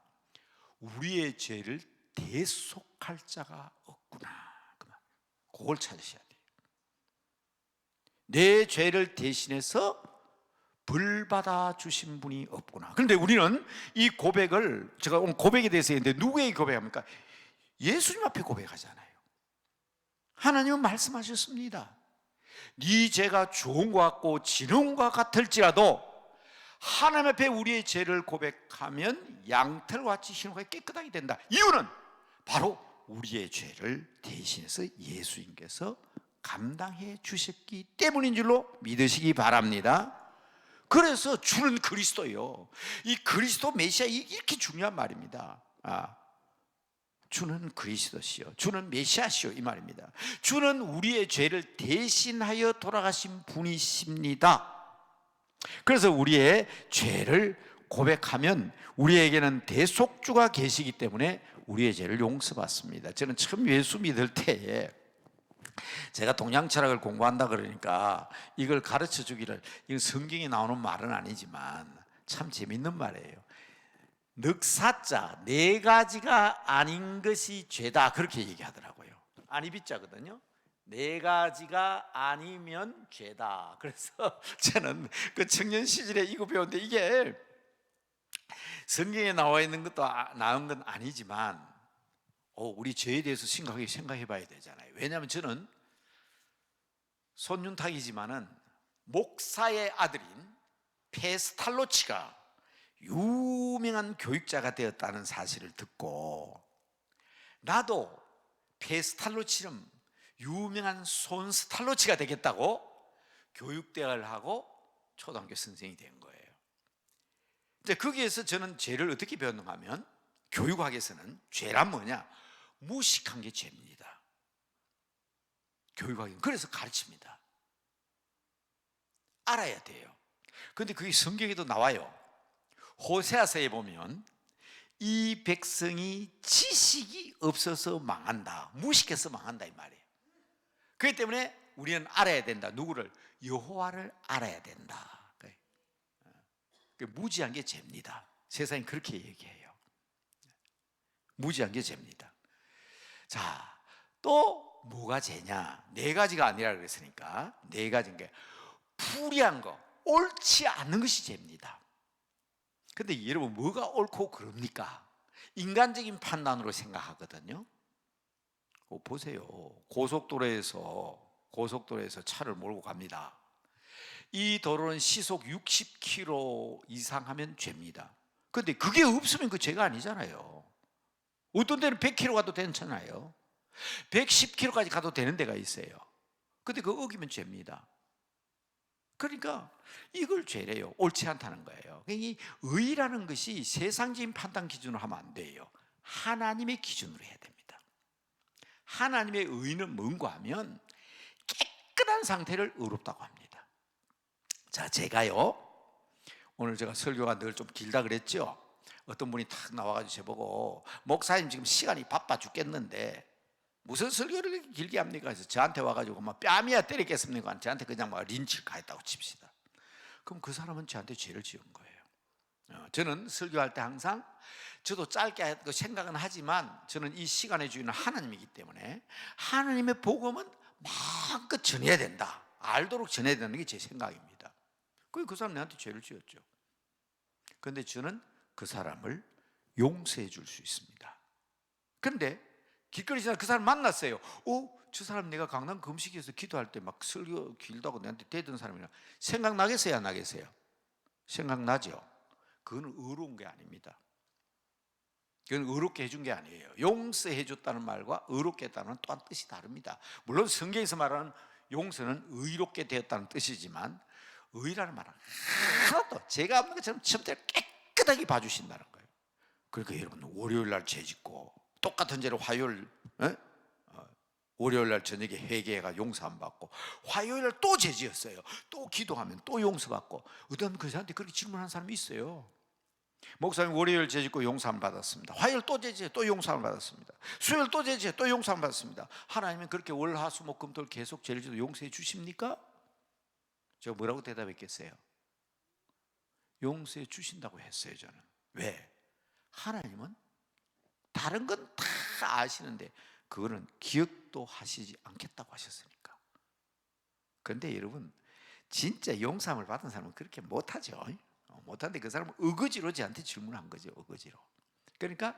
우리의 죄를 대속할 자가 없구나. 그걸 찾으셔야 돼요. 내 죄를 대신해서 벌 받아 주신 분이 없구나. 그런데 우리는 이 고백을, 제가 오늘 고백에 대해서 했는데 누구에게 고백합니까? 예수님 앞에 고백하잖아요. 하나님은 말씀하셨습니다. 네 죄가 좋은 것 같고 지는 것 같을지라도 하나님 앞에 우리의 죄를 고백하면 양털같이 흰옷이 깨끗하게 된다. 이유는 바로 우리의 죄를 대신해서 예수님께서 감당해 주셨기 때문인 줄로 믿으시기 바랍니다. 그래서 주는 그리스도요, 이 그리스도 메시아, 이렇게 중요한 말입니다. 주는 그리스도시요, 주는 메시아시요, 이 말입니다. 주는 우리의 죄를 대신하여 돌아가신 분이십니다. 그래서 우리의 죄를 고백하면 우리에게는 대속주가 계시기 때문에 우리의 죄를 용서받습니다. 저는 처음 예수 믿을 때에 제가 동양 철학을 공부한다 그러니까 이걸 가르쳐 주기를, 이건 성경에 나오는 말은 아니지만 참 재밌는 말이에요. 늑사자, 네 가지가 아닌 것이 죄다, 그렇게 얘기하더라고요. 아니비자거든요. 네 가지가 아니면 죄다. 그래서 저는 그 청년 시절에 이거 배웠는데, 이게 성경에 나와 있는 것도 나온 건 아니지만 우리 죄에 대해서 심각하게 생각해 봐야 되잖아요. 왜냐하면 저는 손윤탁이지만은 목사의 아들인 페스탈로치가 유명한 교육자가 되었다는 사실을 듣고, 나도 페스탈로치처럼 유명한 손스탈로치가 되겠다고 교육대학을 하고 초등학교 선생이 된 거예요. 이제 거기에서 저는 죄를 어떻게 배웠는가 하면, 교육학에서는 죄란 뭐냐? 무식한 게 죄입니다. 교육학이 그래서 가르칩니다. 알아야 돼요. 그런데 그게 성경에도 나와요. 호세아서에 보면 이 백성이 지식이 없어서 망한다, 무식해서 망한다, 이 말이에요. 그렇기 때문에 우리는 알아야 된다. 누구를? 여호와를 알아야 된다. 무지한 게 죄입니다. 세상이 그렇게 얘기해요. 무지한 게 죄입니다. 자, 또 뭐가 죄냐? 네 가지가 아니라 그랬으니까 네 가지인 게, 불의한 거, 옳지 않는 것이 죄입니다. 근데 여러분, 뭐가 옳고 그럽니까? 인간적인 판단으로 생각하거든요. 보세요. 고속도로에서 차를 몰고 갑니다. 이 도로는 시속 60km 이상 하면 죄입니다. 그런데 그게 없으면 그 죄가 아니잖아요. 어떤 데는 100km 가도 괜찮아요. 110km까지 가도 되는 데가 있어요. 그런데 그거 어기면 죄입니다. 그러니까 이걸 죄래요. 옳지 않다는 거예요. 이 의라는 것이 세상적인 판단 기준으로 하면 안 돼요. 하나님의 기준으로 해야 됩니다. 하나님의 의는 뭔가 하면 깨끗한 상태를 의롭다고 합니다. 자, 제가요, 오늘 제가 설교가 늘 좀 길다 그랬죠. 어떤 분이 탁 나와가지고 저보고, 목사님 지금 시간이 바빠 죽겠는데 무슨 설교를 이렇게 길게 합니까? 그래서 저한테 와가지고 막 뺨이야 때리겠습니까? 저한테 그냥 막 린치를 가했다고 칩시다. 그럼 그 사람은 저한테 죄를 지은 거예요. 저는 설교할 때 항상, 저도 짧게 생각은 하지만 저는 이 시간의 주인은 하나님이기 때문에 하나님의 복음은 마음껏 전해야 된다, 알도록 전해야 되는 게 제 생각입니다. 그 사람 내한테 죄를 지었죠. 그런데 저는 그 사람을 용서해 줄 수 있습니다. 그런데 길거리 지나 그 사람 만났어요. 저 사람 내가 강남 금식에서 기도할 때 막 설교 길다고 내한테 대던 사람이라 생각나겠어요, 안 나겠어요? 생각나죠? 그건 의로운 게 아닙니다. 그건 의롭게 해준 게 아니에요. 용서해 줬다는 말과 의롭게 했다는 또한 뜻이 다릅니다. 물론 성경에서 말하는 용서는 의롭게 되었다는 뜻이지만, 의라는 말은 하나도 죄가 없는 것처럼 처음부터 깨끗하게 봐주신다는 거예요. 그러니까 여러분, 월요일 날 죄 짓고 똑같은 죄를 월요일 날 저녁에 회개가 용서 안 받고, 화요일 날 또 죄 지었어요. 또 기도하면 또 용서받고. 어떤 그 사람한테 그렇게 질문하는 사람이 있어요. 목사님 월요일 재짓고 용서함을 받았습니다. 화요일 또 재짓고 또 용서함을 받았습니다. 수요일 또 재짓고 또 용서함을 받았습니다. 하나님은 그렇게 월, 화, 수, 목, 금, 토를 계속 죄를 지도 용서해 주십니까? 제가 뭐라고 대답했겠어요? 용서해 주신다고 했어요. 저는. 왜? 하나님은 다른 건 다 아시는데 그거는 기억도 하시지 않겠다고 하셨으니까. 그런데 여러분, 진짜 용서함을 받은 사람은 그렇게 못하죠. 못하는데 그 사람은 어거지로 저한테 질문한 거죠. 어거지로. 그러니까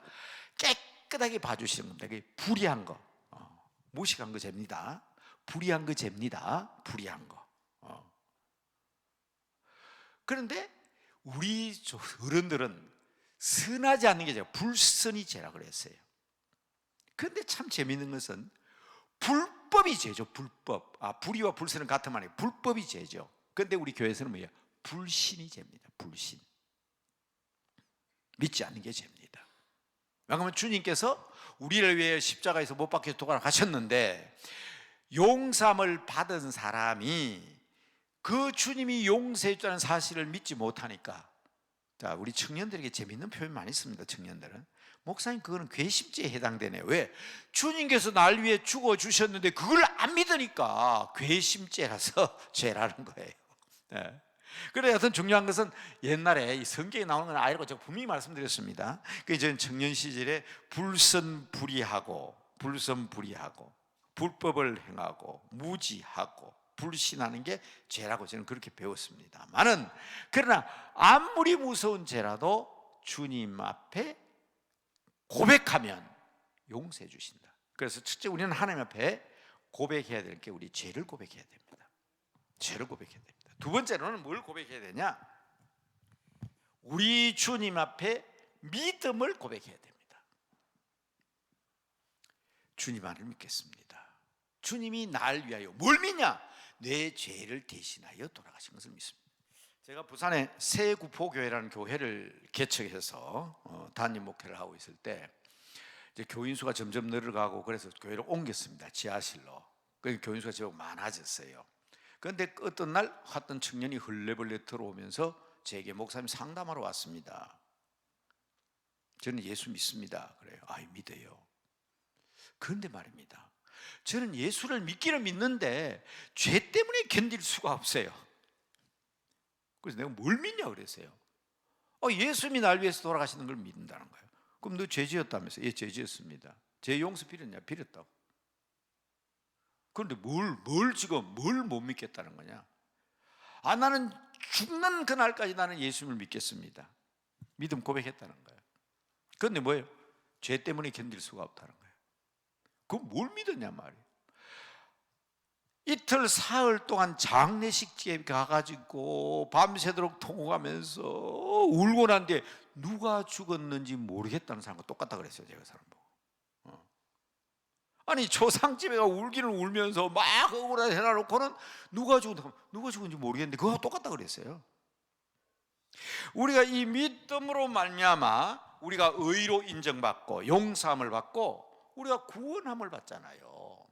깨끗하게 봐주시는 겁니다. 그게 불의한 거, 무식한 거 죄입니다. 불의한 거 죄입니다. 불의한 거. 그런데 우리 어른들은 선하지 않는 게 죄, 불선이 죄라고 그랬어요. 그런데 참 재밌는 것은 불법이 죄죠. 불법. 불의와 불선은 같은 말이에요. 불법이 죄죠. 그런데 우리 교회에서는 뭐예요? 불신이 죄입니다. 불신. 믿지 않는 게 죄입니다. 왜냐하면 주님께서 우리를 위해 십자가에서 못 박혀 돌아가셨는데 용서함을 받은 사람이 그 주님이 용서해 주는 사실을 믿지 못하니까, 자, 우리 청년들에게 재밌는 표현 많이 씁니다. 청년들은 목사님 그거는 괘씸죄에 해당되네요. 왜? 주님께서 날 위해 죽어주셨는데 그걸 안 믿으니까 괘씸죄라서 죄라는 거예요. 네. 그래, 여튼 중요한 것은 옛날에 이 성경에 나오는 건 아니라고 제가 분명히 말씀드렸습니다. 그 저는 청년 시절에 불선불의하고 불법을 행하고 무지하고 불신하는 게 죄라고 저는 그렇게 배웠습니다만은, 그러나 아무리 무서운 죄라도 주님 앞에 고백하면 용서해 주신다. 그래서 첫째, 우리는 하나님 앞에 고백해야 될 게 우리 죄를 고백해야 됩니다. 죄를 고백해야 됩니다. 두 번째로는 뭘 고백해야 되냐? 우리 주님 앞에 믿음을 고백해야 됩니다. 주님 안을 믿겠습니다. 주님이 날 위하여 뭘 믿냐? 내 죄를 대신하여 돌아가신 것을 믿습니다. 제가 부산에 새구포교회라는 교회를 개척해서 담임 목회를 하고 있을 때 이제 교인 수가 점점 늘어가고, 그래서 교회를 옮겼습니다. 지하실로. 그래서 교인 수가 제법 많아졌어요. 그런데 어떤 날 어떤 청년이 흘레벌레 들어오면서 제게 목사님 상담하러 왔습니다. 저는 예수 믿습니다. 그래요. 믿어요. 그런데 말입니다, 저는 예수를 믿기는 믿는데 죄 때문에 견딜 수가 없어요. 그래서 내가 뭘 믿냐 그랬어요. 예수님이 날 위해서 돌아가시는 걸 믿는다는 거예요. 그럼 너 죄 지었다면서? 예, 죄 지었습니다. 죄 용서 빌었냐? 빌었다고. 그런데 뭘 못 믿겠다는 거냐? 나는 죽는 그날까지 나는 예수님을 믿겠습니다. 믿음 고백했다는 거예요. 그런데 뭐예요? 죄 때문에 견딜 수가 없다는 거예요. 그럼 뭘 믿었냐 말이에요. 이틀 사흘 동안 장례식집에 가가지고 밤새도록 통곡하면서 울고 난 뒤에 누가 죽었는지 모르겠다는 사람과 똑같다 그랬어요. 제가 사람 보고. 아니, 조상집에 가 울기는 울면서 막 억울하게 해놔놓고는 누가 죽은지 모르겠는데 그거와 똑같다 그랬어요. 우리가 이 믿음으로 말미암아 우리가 의로 인정받고 용서함을 받고 우리가 구원함을 받잖아요.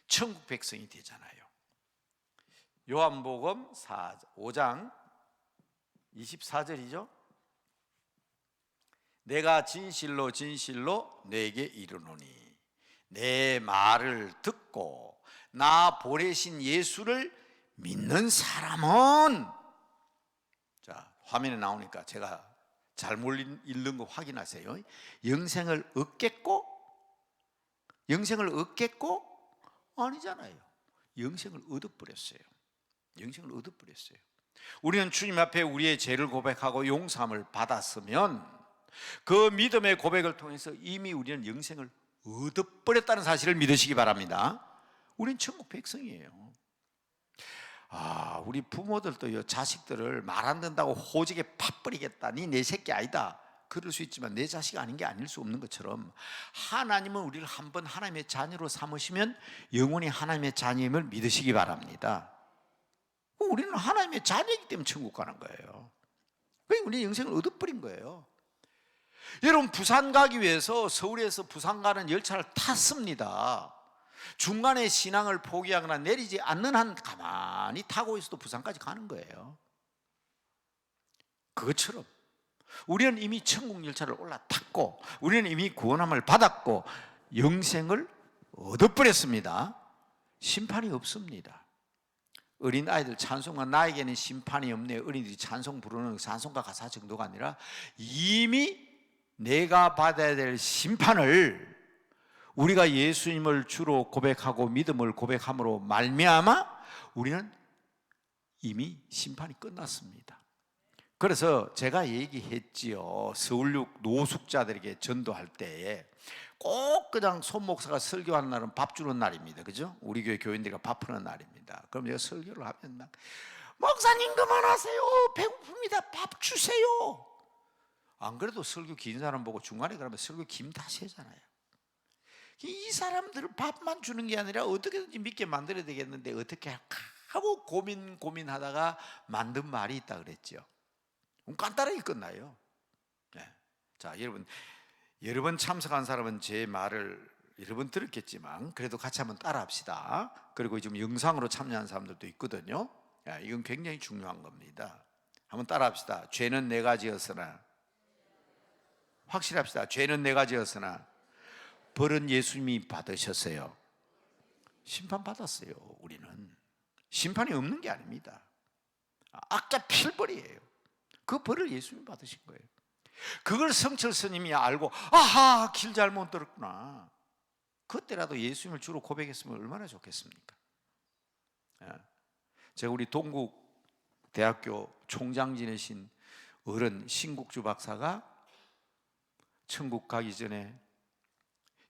천국 백성이 되잖아요. 요한복음 5장 24절이죠. 내가 진실로 진실로 너에게 이르노니 내 말을 듣고 나 보내신 예수를 믿는 사람은, 자, 화면에 나오니까 제가 잘못 읽는 거 확인하세요. 영생을 얻겠고 아니잖아요. 영생을 얻어버렸어요. 영생을 얻어버렸어요. 우리는 주님 앞에 우리의 죄를 고백하고 용서함을 받았으면 그 믿음의 고백을 통해서 이미 우리는 영생을 얻어버렸다는 사실을 믿으시기 바랍니다. 우린 천국 백성이에요. 우리 부모들도 자식들을 말 안 듣는다고 호적에 팥버리겠다, 니 내 새끼 아니다, 그럴 수 있지만 내 자식이 아닌 게 아닐 수 없는 것처럼 하나님은 우리를 한번 하나님의 자녀로 삼으시면 영원히 하나님의 자녀임을 믿으시기 바랍니다. 우리는 하나님의 자녀이기 때문에 천국 가는 거예요. 우리 영생을 얻어버린 거예요. 여러분, 부산 가기 위해서 서울에서 부산 가는 열차를 탔습니다. 중간에 신앙을 포기하거나 내리지 않는 한 가만히 타고 있어도 부산까지 가는 거예요. 그것처럼 우리는 이미 천국 열차를 올라탔고 우리는 이미 구원함을 받았고 영생을 얻어버렸습니다. 심판이 없습니다. 어린아이들 찬송가 나에게는 심판이 없네, 어린이들이 찬송 부르는 찬송가 가사 정도가 아니라 이미 내가 받아야 될 심판을 우리가 예수님을 주로 고백하고 믿음을 고백함으로 말미암아 우리는 이미 심판이 끝났습니다. 그래서 제가 얘기했지요. 서울육 노숙자들에게 전도할 때에 꼭 그냥 손 목사가 설교하는 날은 밥 주는 날입니다. 그죠? 우리 교회 교인들이 밥 푸는 날입니다. 그럼 제가 설교를 하면 막 목사님 그만하세요. 배고픕니다. 밥 주세요. 안 그래도 설교 긴 사람 보고 중간에 그러면 설교 김 다 세잖아요. 이 사람들은 밥만 주는 게 아니라 어떻게든지 믿게 만들어야 되겠는데 어떻게 하고 고민하다가 만든 말이 있다 그랬죠. 간단하게 끝나요. 네. 자, 여러 번 참석한 사람은 제 말을 여러 번 들었겠지만 그래도 같이 한번 따라합시다. 그리고 지금 영상으로 참여한 사람들도 있거든요. 이건 굉장히 중요한 겁니다. 한번 따라합시다. 죄는 내가 지었으나, 확실합시다. 죄는 내가 지었으나 벌은 예수님이 받으셨어요. 심판 받았어요. 우리는 심판이 없는 게 아닙니다. 악자 필벌이에요. 그 벌을 예수님이 받으신 거예요. 그걸 성철 스님이 알고 아하, 길 잘못 들었구나. 그때라도 예수님을 주로 고백했으면 얼마나 좋겠습니까? 제가 우리 동국대학교 총장 지내신 어른 신국주 박사가 천국 가기 전에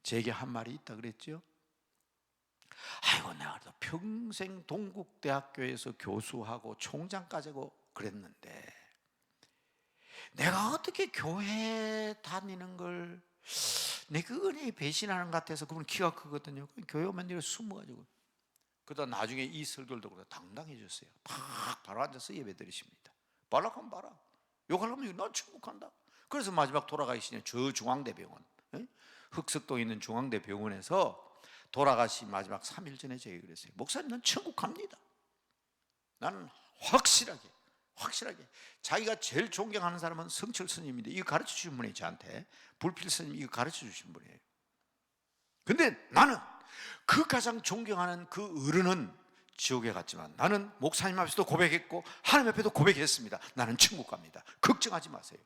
제게 한 말이 있다 그랬죠. 아이고, 내가 평생 동국대학교에서 교수하고 총장까지 하고 그랬는데 내가 어떻게 교회 다니는 걸 내 그 은혜에 배신하는 것 같아서. 그분 키가 크거든요. 교회 오면 내가 숨어가지고. 그러다 나중에 이 설교를 듣고 당당해졌어요. 바로 앉아서 예배 드리십니다. 바라하면 바라, 욕하려면 나 천국한다. 그래서 마지막 돌아가시는 저 중앙대병원, 흑석동에 있는 중앙대병원에서 돌아가시 마지막 3일 전에 제가 그랬어요. 목사님, 난 천국 갑니다. 나는 확실하게 자기가 제일 존경하는 사람은 성철 스님인데 이거 가르쳐 주신 분이에요. 저한테 불필 스님 이거 가르쳐 주신 분이에요. 근데 나는 그 가장 존경하는 그 어른은 지옥에 갔지만 나는 목사님 앞에서도 고백했고 하나님 앞에도 고백했습니다. 나는 천국 갑니다. 걱정하지 마세요.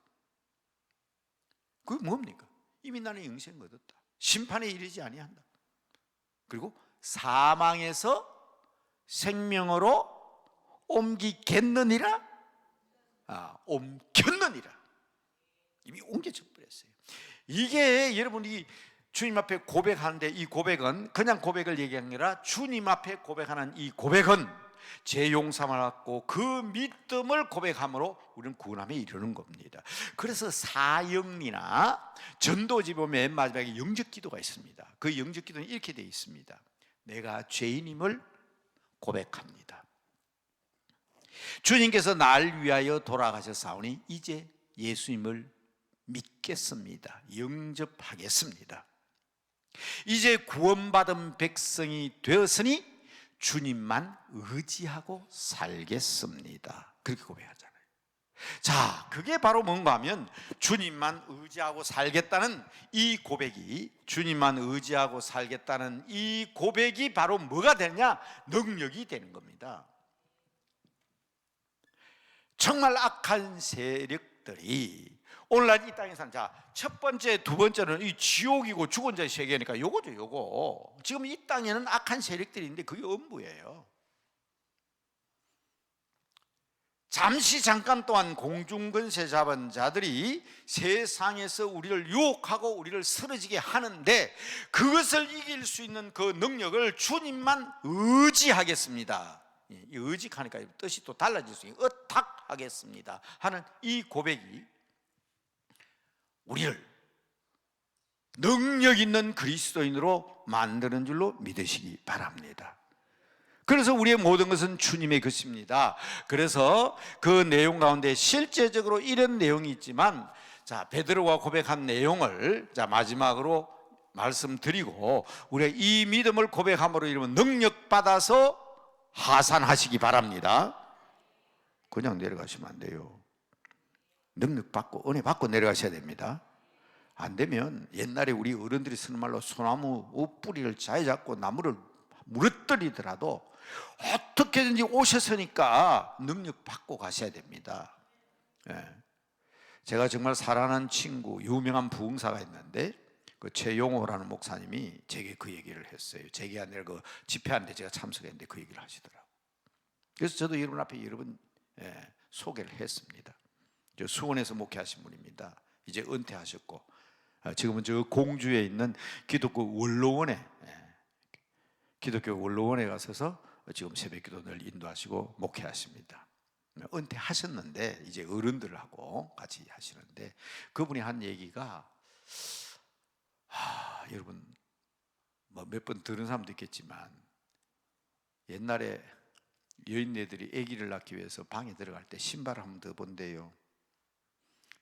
그게 뭡니까? 이미 나는 영생 얻었다. 심판에 이르지 아니한다. 그리고 사망에서 생명으로 옮기겠느니라. 옮겼느니라. 이미 옮겨져 버렸어요. 이게 여러분이 주님 앞에 고백하는데, 이 고백은 그냥 고백을 얘기하는 게 아니라 주님 앞에 고백하는 이 고백은 제 용서를 받고 그 믿음을 고백함으로 우리는 구원함에 이르는 겁니다. 그래서 사형리나 전도지 보면 맨 마지막에 영접기도가 있습니다. 그 영접기도는 이렇게 되어 있습니다. 내가 죄인임을 고백합니다. 주님께서 날 위하여 돌아가셨사오니 이제 예수님을 믿겠습니다. 영접하겠습니다. 이제 구원받은 백성이 되었으니 주님만 의지하고 살겠습니다. 그렇게 고백하잖아요. 자, 그게 바로 뭔가 하면 주님만 의지하고 살겠다는 이 고백이, 주님만 의지하고 살겠다는 이 고백이 바로 뭐가 되냐? 능력이 되는 겁니다. 정말 악한 세력들이 오늘날 이 땅에 사는, 자, 첫 번째, 두 번째는 이 지옥이고 죽은 자의 세계니까 요거죠, 요거. 지금 이 땅에는 악한 세력들이 있는데 그게 음부예요. 잠깐 동안 공중권세 잡은 자들이 세상에서 우리를 유혹하고 우리를 쓰러지게 하는데 그것을 이길 수 있는 그 능력을 주님만 의지하겠습니다. 이 의직하니까 뜻이 또 달라질 수 있어요. 의탁하겠습니다 하는 이 고백이 우리를 능력 있는 그리스도인으로 만드는 줄로 믿으시기 바랍니다. 그래서 우리의 모든 것은 주님의 것입니다. 그래서 그 내용 가운데 실제적으로 이런 내용이 있지만, 자, 베드로가 고백한 내용을 자 마지막으로 말씀드리고 우리가 이 믿음을 고백함으로 이루면 능력 받아서 하산하시기 바랍니다. 그냥 내려가시면 안 돼요. 능력 받고 은혜 받고 내려가셔야 됩니다. 안 되면 옛날에 우리 어른들이 쓰는 말로 소나무 뿌리를 잘 잡고 나무를 무너뜨리더라도 어떻게든지 오셨으니까 능력 받고 가셔야 됩니다. 예. 제가 정말 사랑하는 친구, 유명한 부흥사가 있는데 그 최용호라는 목사님이 제게 그 얘기를 했어요. 제게 아니라 그 집회하는데 제가 참석했는데 그 얘기를 하시더라고요. 그래서 저도 여러분 앞에 여러 번 소개를 했습니다. 저 수원에서 목회하신 분입니다. 이제 은퇴하셨고 지금은 저 공주에 있는 기독교 원로원에 가셔서 지금 새벽기도 늘 인도하시고 목회하십니다. 은퇴하셨는데 이제 어른들하고 같이 하시는데 그분이 한 얘기가 여러분 뭐 몇 번 들은 사람도 있겠지만 옛날에 여인네들이 아기를 낳기 위해서 방에 들어갈 때 신발을 한번 더 본대요.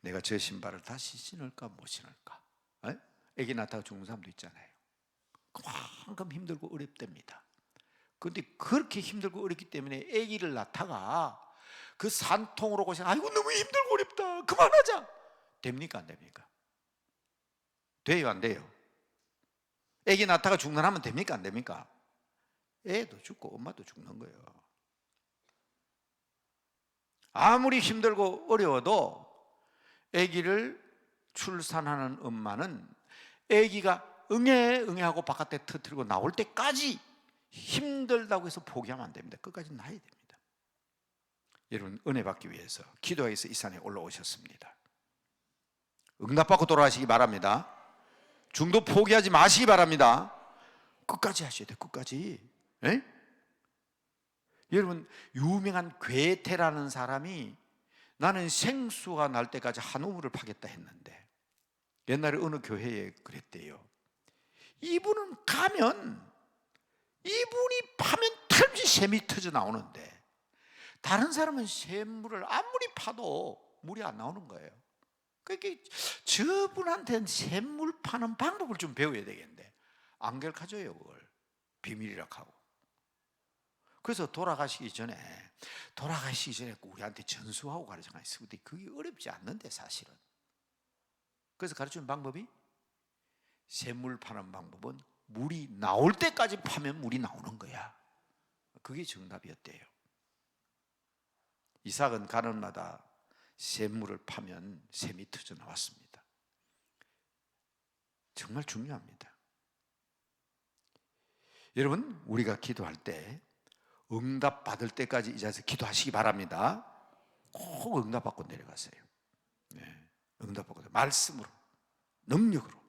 내가 저 신발을 다시 신을까 못 신을까. 아기 낳다가 죽는 사람도 있잖아요. 그만큼 힘들고 어렵답니다. 그런데 그렇게 힘들고 어렵기 때문에 아기를 낳다가 그 산통으로 고생, 아이고 너무 힘들고 어렵다, 그만하자. 됩니까 안 됩니까? 돼요 안 돼요? 아기 낳다가 중단하면 됩니까 안 됩니까? 애도 죽고 엄마도 죽는 거예요. 아무리 힘들고 어려워도 아기를 출산하는 엄마는 아기가 응애하고 바깥에 터뜨리고 나올 때까지 힘들다고 해서 포기하면 안 됩니다. 끝까지 나야 됩니다. 여러분 은혜 받기 위해서 기도하기 위해서 이 산에 올라오셨습니다. 응답받고 돌아가시기 바랍니다. 중도 포기하지 마시기 바랍니다. 끝까지 하셔야 돼요. 끝까지. 에? 여러분 유명한 괴테라는 사람이 나는 생수가 날 때까지 한 우물을 파겠다 했는데 옛날에 어느 교회에 그랬대요. 이분은 가면 이분이 파면 털지 샘이 터져 나오는데 다른 사람은 샘물을 아무리 파도 물이 안 나오는 거예요. 그러니까 저분한테는 샘물 파는 방법을 좀 배워야 되겠는데 안 가르쳐줘요. 그걸 비밀이라 하고. 그래서 돌아가시기 전에 우리한테 전수하고 가르쳐가 있어요. 근데 그게 어렵지 않는데 사실은. 그래서 가르치는 방법이 샘물 파는 방법은 물이 나올 때까지 파면 물이 나오는 거야. 그게 정답이었대요. 이삭은 가는마다 샘물을 파면 샘이 터져 나왔습니다. 정말 중요합니다. 여러분 우리가 기도할 때 응답 받을 때까지 이 자리에서 기도하시기 바랍니다. 꼭 응답 받고 내려가세요. 응답 받고 말씀으로 능력으로.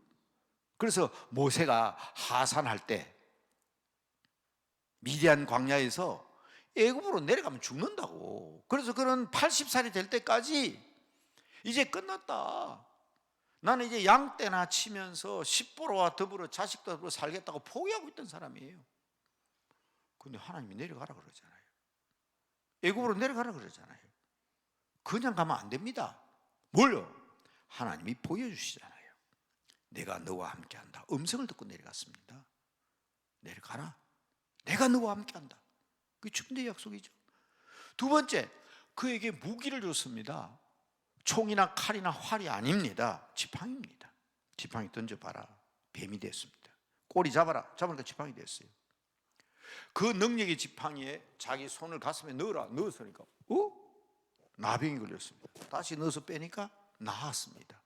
그래서 모세가 하산할 때 미디안 광야에서 애굽으로 내려가면 죽는다고. 그래서 그런 80살이 될 때까지 이제 끝났다. 나는 이제 양떼나 치면서 십보로와 더불어 자식도 더불어 살겠다고 포기하고 있던 사람이에요. 근데 하나님이 내려가라 그러잖아요. 애굽으로 내려가라 그러잖아요. 그냥 가면 안 됩니다. 뭘요? 하나님이 보여주시잖아요. 내가 너와 함께한다. 음성을 듣고 내려갔습니다. 내려가라. 내가 너와 함께한다. 그게 주님의 약속이죠. 두 번째, 그에게 무기를 줬습니다. 총이나 칼이나 활이 아닙니다. 지팡이입니다. 지팡이 던져봐라. 뱀이 됐습니다. 꼬리 잡으니까 지팡이 됐어요. 그 능력의 지팡이에 자기 손을 가슴에 넣었으니까 나병이 걸렸습니다. 다시 넣어서 빼니까 나았습니다.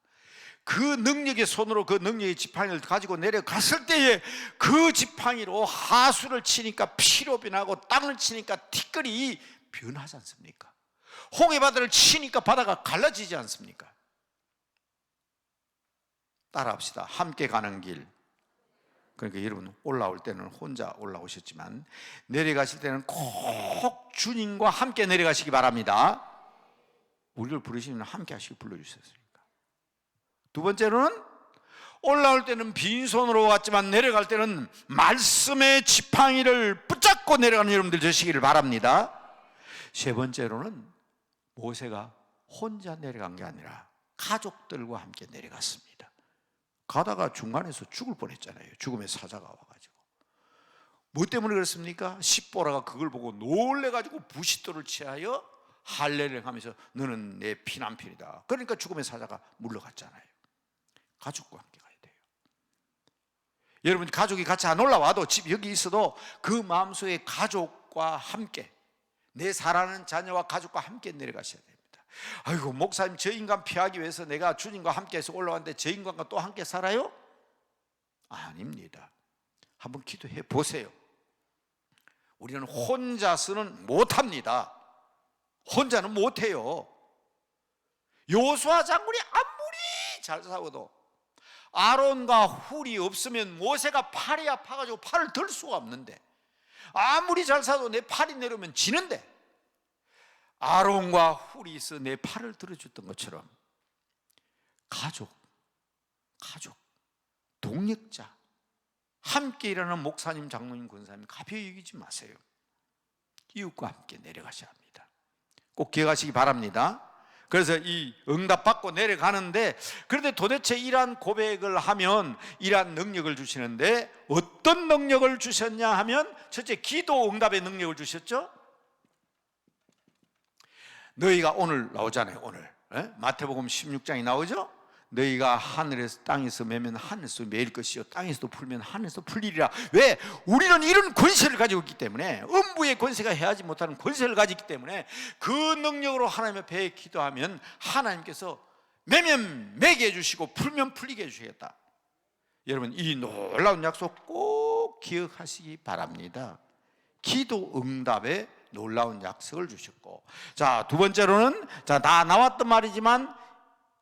그 능력의 손으로 그 능력의 지팡이를 가지고 내려갔을 때에 그 지팡이로 하수를 치니까 피로 변하고 땅을 치니까 티끌이 변하지 않습니까? 홍해바다를 치니까 바다가 갈라지지 않습니까? 따라합시다. 함께 가는 길. 그러니까 여러분 올라올 때는 혼자 올라오셨지만 내려가실 때는 꼭 주님과 함께 내려가시기 바랍니다. 우리를 부르시면 함께 하시기 불러주셨으니까. 두 번째로는 올라올 때는 빈손으로 왔지만 내려갈 때는 말씀의 지팡이를 붙잡고 내려가는 여러분들 되시기를 바랍니다. 세 번째로는 모세가 혼자 내려간 게 아니라 가족들과 함께 내려갔습니다. 가다가 중간에서 죽을 뻔했잖아요. 죽음의 사자가 와가지고. 뭐 때문에 그랬습니까? 십보라가 그걸 보고 놀래가지고 부싯돌을 취하여 할례를 하면서 너는 내 피난편이다. 그러니까 죽음의 사자가 물러갔잖아요. 가족과 함께 가야 돼요. 여러분, 가족이 같이 안 올라와도 집 여기 있어도 그 마음속에 가족과 함께, 내 사랑하는 자녀와 가족과 함께 내려가셔야 됩니다. 아이고, 목사님, 저 인간 피하기 위해서 내가 주님과 함께 해서 올라왔는데 저 인간과 또 함께 살아요? 아닙니다. 한번 기도해 보세요. 우리는 혼자서는 못합니다. 혼자는 못해요. 여호수아 장군이 아무리 잘 싸워도 아론과 훌이 없으면 모세가 팔이 아파가지고 팔을 들 수가 없는데, 아무리 잘 싸워도 내 팔이 내려오면 지는데, 아론과 훌이 있어 내 팔을 들어줬던 것처럼 가족, 동력자, 함께 일하는 목사님, 장로님, 권사님 가벼이 여기지 마세요. 이웃과 함께 내려가셔야 합니다. 꼭 기억하시기 바랍니다. 그래서 이 응답받고 내려가는데, 그런데 도대체 이러한 고백을 하면 이러한 능력을 주시는데, 어떤 능력을 주셨냐 하면, 첫째, 기도 응답의 능력을 주셨죠. 너희가 오늘 나오잖아요. 오늘 마태복음 16장이 나오죠. 너희가 하늘에서 땅에서 매면 하늘에서 매일 것이요 땅에서도 풀면 하늘에서 풀리리라. 왜? 우리는 이런 권세를 가지고 있기 때문에, 음부의 권세가 해하지 못하는 권세를 가지기 때문에, 그 능력으로 하나님 앞에 기도하면 하나님께서 매면 매게 해주시고 풀면 풀리게 해주시겠다. 여러분, 이 놀라운 약속 꼭 기억하시기 바랍니다. 기도 응답에 놀라운 약속을 주셨고, 자, 두 번째로는, 자, 다 나왔던 말이지만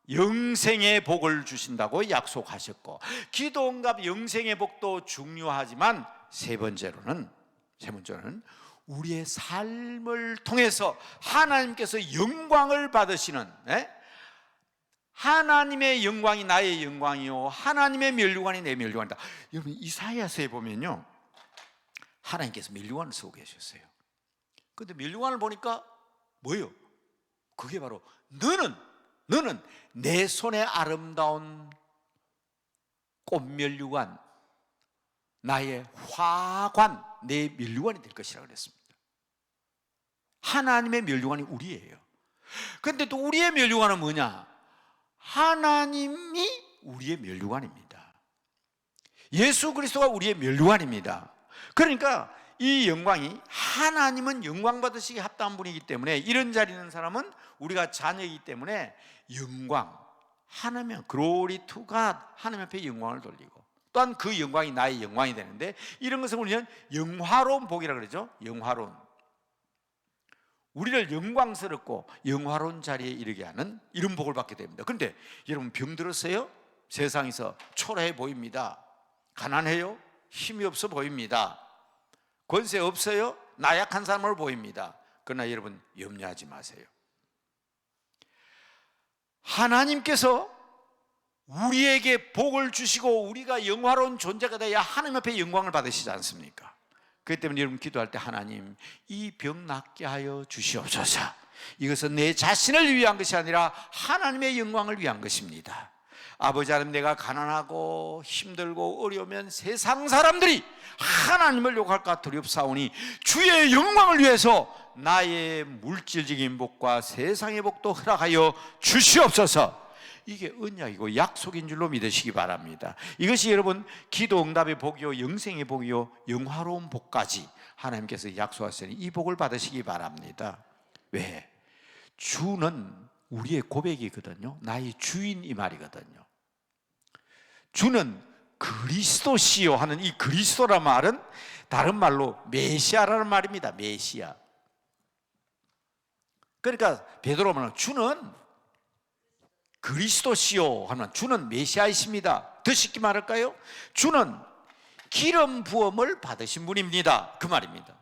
영생의 복을 주신다고 약속하셨고, 기도 응답 영생의 복도 중요하지만 세 번째로는 우리의 삶을 통해서 하나님께서 영광을 받으시는, 하나님의 영광이 나의 영광이요 하나님의 면류관이 내 면류관이다. 여러분, 이사야서에 보면요, 하나님께서 면류관을 쓰고 계셨어요. 그런데 면류관을 보니까 뭐예요? 그게 바로 너는 내 손에 아름다운 꽃면류관, 나의 화관, 내 면류관이 될 것이라고 그랬습니다. 하나님의 면류관이 우리예요. 그런데 또 우리의 면류관은 뭐냐? 하나님이 우리의 면류관입니다. 예수 그리스도가 우리의 면류관입니다. 그러니까 이 영광이, 하나님은 영광 받으시기 합당한 분이기 때문에, 이런 자리에 있는 사람은 우리가 자녀이기 때문에 영광, 하나님, glory to God, 하나님 앞에 영광을 돌리고, 또한 그 영광이 나의 영광이 되는데, 이런 것을 우리는 영화로운 복이라고 그러죠. 영화로운, 우리를 영광스럽고 영화로운 자리에 이르게 하는 이런 복을 받게 됩니다. 그런데 여러분, 병들었어요? 세상에서 초라해 보입니다. 가난해요? 힘이 없어 보입니다. 권세 없어요? 나약한 사람으로 보입니다. 그러나 여러분, 염려하지 마세요. 하나님께서 우리에게 복을 주시고 우리가 영화로운 존재가 되어야 하나님 앞에 영광을 받으시지 않습니까? 그렇기 때문에 여러분, 기도할 때 하나님, 이 병 낫게 하여 주시옵소서. 이것은 내 자신을 위한 것이 아니라 하나님의 영광을 위한 것입니다. 아버지 하나님, 내가 가난하고 힘들고 어려우면 세상 사람들이 하나님을 욕할까 두렵사오니 주의 영광을 위해서 나의 물질적인 복과 세상의 복도 허락하여 주시옵소서. 이게 언약이고 약속인 줄로 믿으시기 바랍니다. 이것이 여러분, 기도 응답의 복이요 영생의 복이요 영화로운 복까지 하나님께서 약속하시니 이 복을 받으시기 바랍니다. 왜? 주는 우리의 고백이거든요. 나의 주인, 이 말이거든요. 주는 그리스도시요 하는 이 그리스도란 말은 다른 말로 메시아라는 말입니다. 메시아. 그러니까 베드로 말은 주는 그리스도시요 하면 주는 메시아이십니다. 더 쉽게 말할까요? 주는 기름 부음을 받으신 분입니다. 그 말입니다.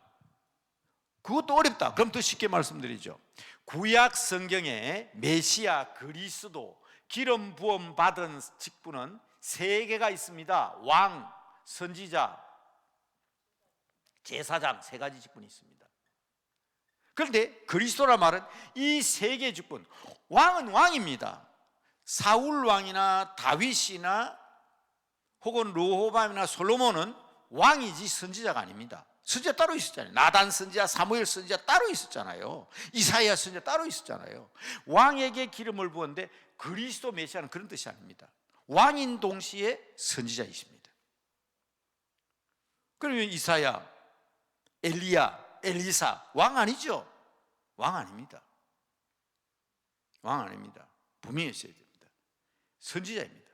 그것도 어렵다. 그럼 더 쉽게 말씀드리죠. 구약 성경에 메시아, 그리스도, 기름 부음 받은 직분은 세 개가 있습니다. 왕, 선지자, 제사장, 세 가지 직분이 있습니다. 그런데 그리스도란 말은 이 세 개의 직분, 왕은 왕입니다. 사울 왕이나 다윗이나 혹은 르호밤이나 솔로몬은 왕이지 선지자가 아닙니다. 선지자 따로 있었잖아요. 나단 선지자, 사무엘 선지자 따로 있었잖아요. 이사야 선지자 따로 있었잖아요. 왕에게 기름을 부었는데 그리스도 메시아는 그런 뜻이 아닙니다. 왕인 동시에 선지자이십니다. 그러면 이사야, 엘리야, 엘리사 왕 아니죠? 왕 아닙니다. 왕 아닙니다. 분명히 있어야 됩니다. 선지자입니다.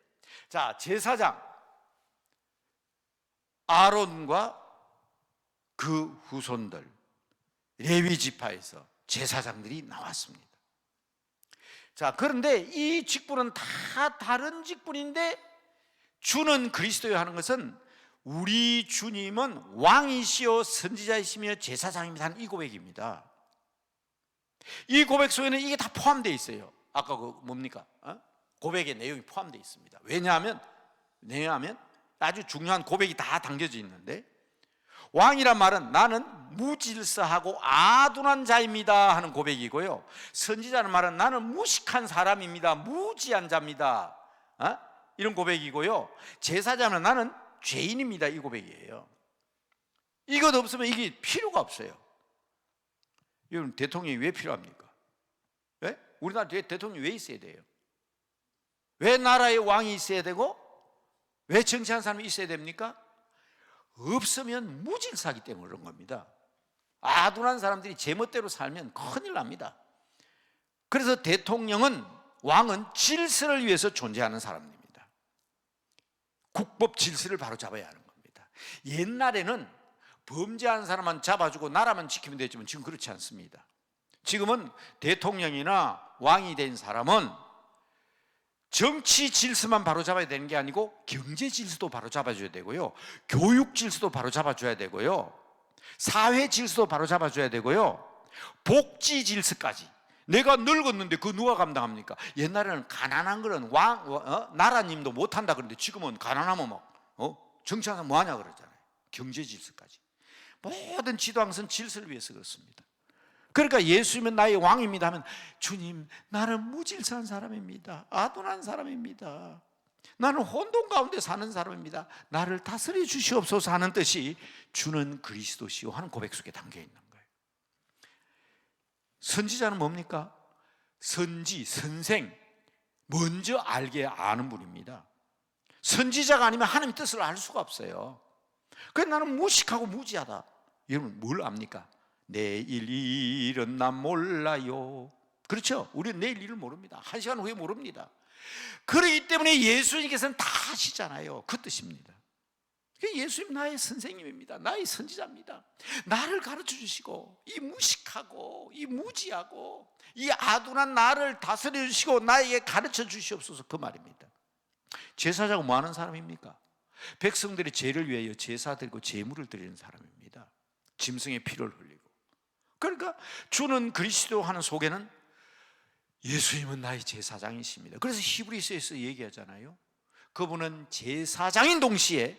자, 제사장 아론과 그 후손들 레위 지파에서 제사장들이 나왔습니다. 자, 그런데 이 직분은 다 다른 직분인데 주는 그리스도여 하는 것은 우리 주님은 왕이시요 선지자이시며 제사장입니다 하는 이 고백입니다. 이 고백 속에는 이게 다 포함되어 있어요. 아까 그 뭡니까? 고백의 내용이 포함되어 있습니다. 왜냐하면 아주 중요한 고백이 다 담겨져 있는데, 왕이란 말은 나는 무질서하고 아둔한 자입니다 하는 고백이고요, 선지자는 말은 나는 무식한 사람입니다, 무지한 자입니다, 이런 고백이고요, 제사장은 나는 죄인입니다, 이 고백이에요. 이것 없으면 이게 필요가 없어요. 여러분, 대통령이 왜 필요합니까? 왜? 우리나라 대통령이 왜 있어야 돼요? 왜 나라의 왕이 있어야 되고 왜 정치하는 사람이 있어야 됩니까? 없으면 무질서하기 때문에 그런 겁니다. 아둔한 사람들이 제멋대로 살면 큰일 납니다. 그래서 대통령은, 왕은 질서를 위해서 존재하는 사람입니다. 국법 질서를 바로 잡아야 하는 겁니다. 옛날에는 범죄하는 사람만 잡아주고 나라만 지키면 되지만 지금 그렇지 않습니다. 지금은 대통령이나 왕이 된 사람은 정치 질서만 바로 잡아야 되는 게 아니고 경제 질서도 바로 잡아줘야 되고요, 교육 질서도 바로 잡아줘야 되고요, 사회 질서도 바로 잡아줘야 되고요, 복지 질서까지. 내가 늙었는데 그거 누가 감당합니까? 옛날에는 가난한 거는 나라님도 못한다 그러는데 지금은 가난하면 막 정치하면 뭐하냐 그러잖아요. 경제 질서까지. 모든 지도항선 질서를 위해서 그렇습니다. 그러니까 예수님은 나의 왕입니다 하면, 주님 나는 무질서한 사람입니다, 아둔한 사람입니다, 나는 혼돈 가운데 사는 사람입니다, 나를 다스려 주시옵소서 하는 뜻이 주는 그리스도시요 하는 고백 속에 담겨 있는 거예요. 선지자는 뭡니까? 선지, 선생, 먼저 알게 아는 분입니다. 선지자가 아니면 하나님의 뜻을 알 수가 없어요. 그래서 나는 무식하고 무지하다. 여러분 뭘 압니까? 내일 일은 난 몰라요. 그렇죠? 우리는 내일 일을 모릅니다. 1시간 후에 모릅니다. 그렇기 때문에 예수님께서는 다 아시잖아요. 그 뜻입니다. 예수님 나의 선생님입니다, 나의 선지자입니다. 나를 가르쳐 주시고 이 무식하고 이 무지하고 이 아둔한 나를 다스려 주시고 나에게 가르쳐 주시옵소서, 그 말입니다. 제사장은 뭐 하는 사람입니까? 백성들의 죄를 위하여 제사 드리고 제물을 드리는 사람입니다. 짐승의 피를 흘리고. 그러니까 주는 그리스도 하는 속에는 예수님은 나의 제사장이십니다. 그래서 히브리서에서 얘기하잖아요. 그분은 제사장인 동시에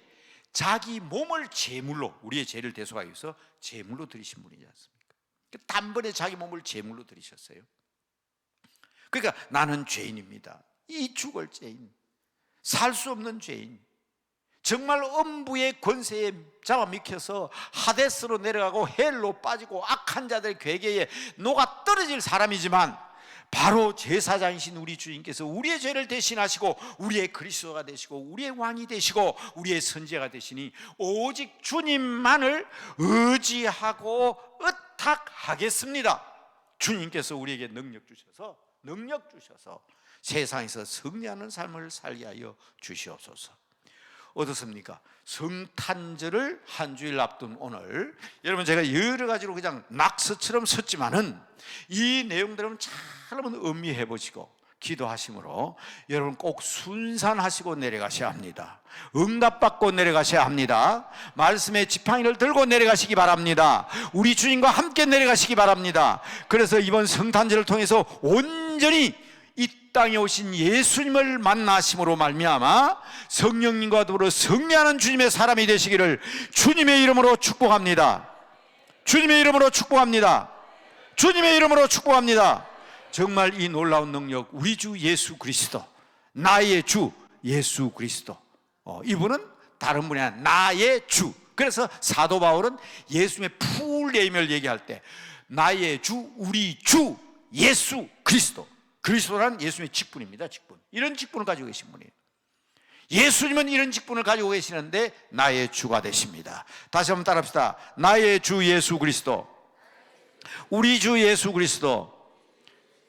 자기 몸을 제물로, 우리의 죄를 대속하기 위해서 제물로 드리신 분이지 않습니까? 단번에 자기 몸을 제물로 드리셨어요. 그러니까 나는 죄인입니다. 이 죽을 죄인, 살 수 없는 죄인, 정말 음부의 권세에 잡아먹혀서 하데스로 내려가고 헬로 빠지고 악한 자들의 괴계에 녹아 떨어질 사람이지만, 바로 제사장이신 우리 주님께서 우리의 죄를 대신하시고 우리의 그리스도가 되시고 우리의 왕이 되시고 우리의 선지자가 되시니 오직 주님만을 의지하고 의탁하겠습니다. 주님께서 우리에게 능력 주셔서 세상에서 승리하는 삶을 살게 하여 주시옵소서. 어떻습니까? 성탄절을 한 주일 앞둔 오늘, 여러분 제가 여러 가지로 그냥 낙서처럼 썼지만은 이 내용들은 잘 한번 음미해 보시고 기도하심으로 여러분 꼭 순산하시고 내려가셔야 합니다. 응답받고 내려가셔야 합니다. 말씀의 지팡이를 들고 내려가시기 바랍니다. 우리 주님과 함께 내려가시기 바랍니다. 그래서 이번 성탄절을 통해서 온전히 이 땅에 오신 예수님을 만나심으로 말미암아 성령님과 더불어 승리하는 주님의 사람이 되시기를 주님의 이름으로 축복합니다. 주님의 이름으로 축복합니다. 주님의 이름으로 축복합니다. 정말 이 놀라운 능력, 우리 주 예수 그리스도, 나의 주 예수 그리스도, 이분은 다른 분이 아니라 나의 주, 그래서 사도 바울은 예수님의 풀네임을 얘기할 때 나의 주, 우리 주 예수 그리스도, 그리스도란 예수님의 직분입니다. 직분. 이런 직분을 가지고 계신 분이에요. 예수님은 이런 직분을 가지고 계시는데 나의 주가 되십니다. 다시 한번 따라합시다. 나의 주 예수 그리스도, 우리 주 예수 그리스도.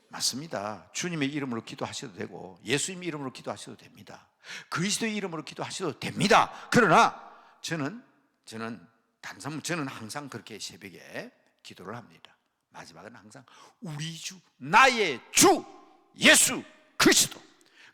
맞습니다. 주님의 이름으로 기도하셔도 되고 예수님의 이름으로 기도하셔도 됩니다. 그리스도의 이름으로 기도하셔도 됩니다. 그러나 저는 항상 그렇게 새벽에 기도를 합니다. 마지막은 항상 우리 주, 나의 주 예수 그리스도,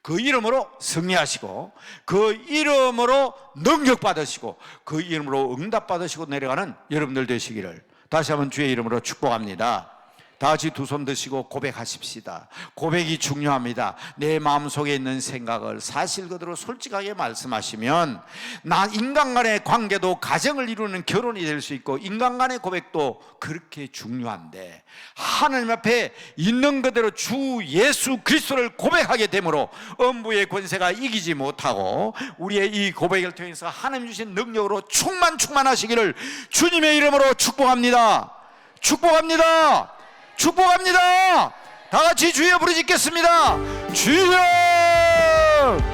그 이름으로 승리하시고 그 이름으로 능력 받으시고 그 이름으로 응답 받으시고 내려가는 여러분들 되시기를 다시 한번 주의 이름으로 축복합니다. 다 같이 두 손 드시고 고백하십시다. 고백이 중요합니다. 내 마음속에 있는 생각을 사실 그대로 솔직하게 말씀하시면 인간 간의 관계도 가정을 이루는 결혼이 될 수 있고 인간 간의 고백도 그렇게 중요한데 하나님 앞에 있는 그대로 주 예수 그리스도를 고백하게 되므로 음부의 권세가 이기지 못하고 우리의 이 고백을 통해서 하나님 주신 능력으로 충만하시기를 주님의 이름으로 축복합니다. 축복합니다. 축복합니다. 다 같이 주여 부르짖겠습니다. 주여!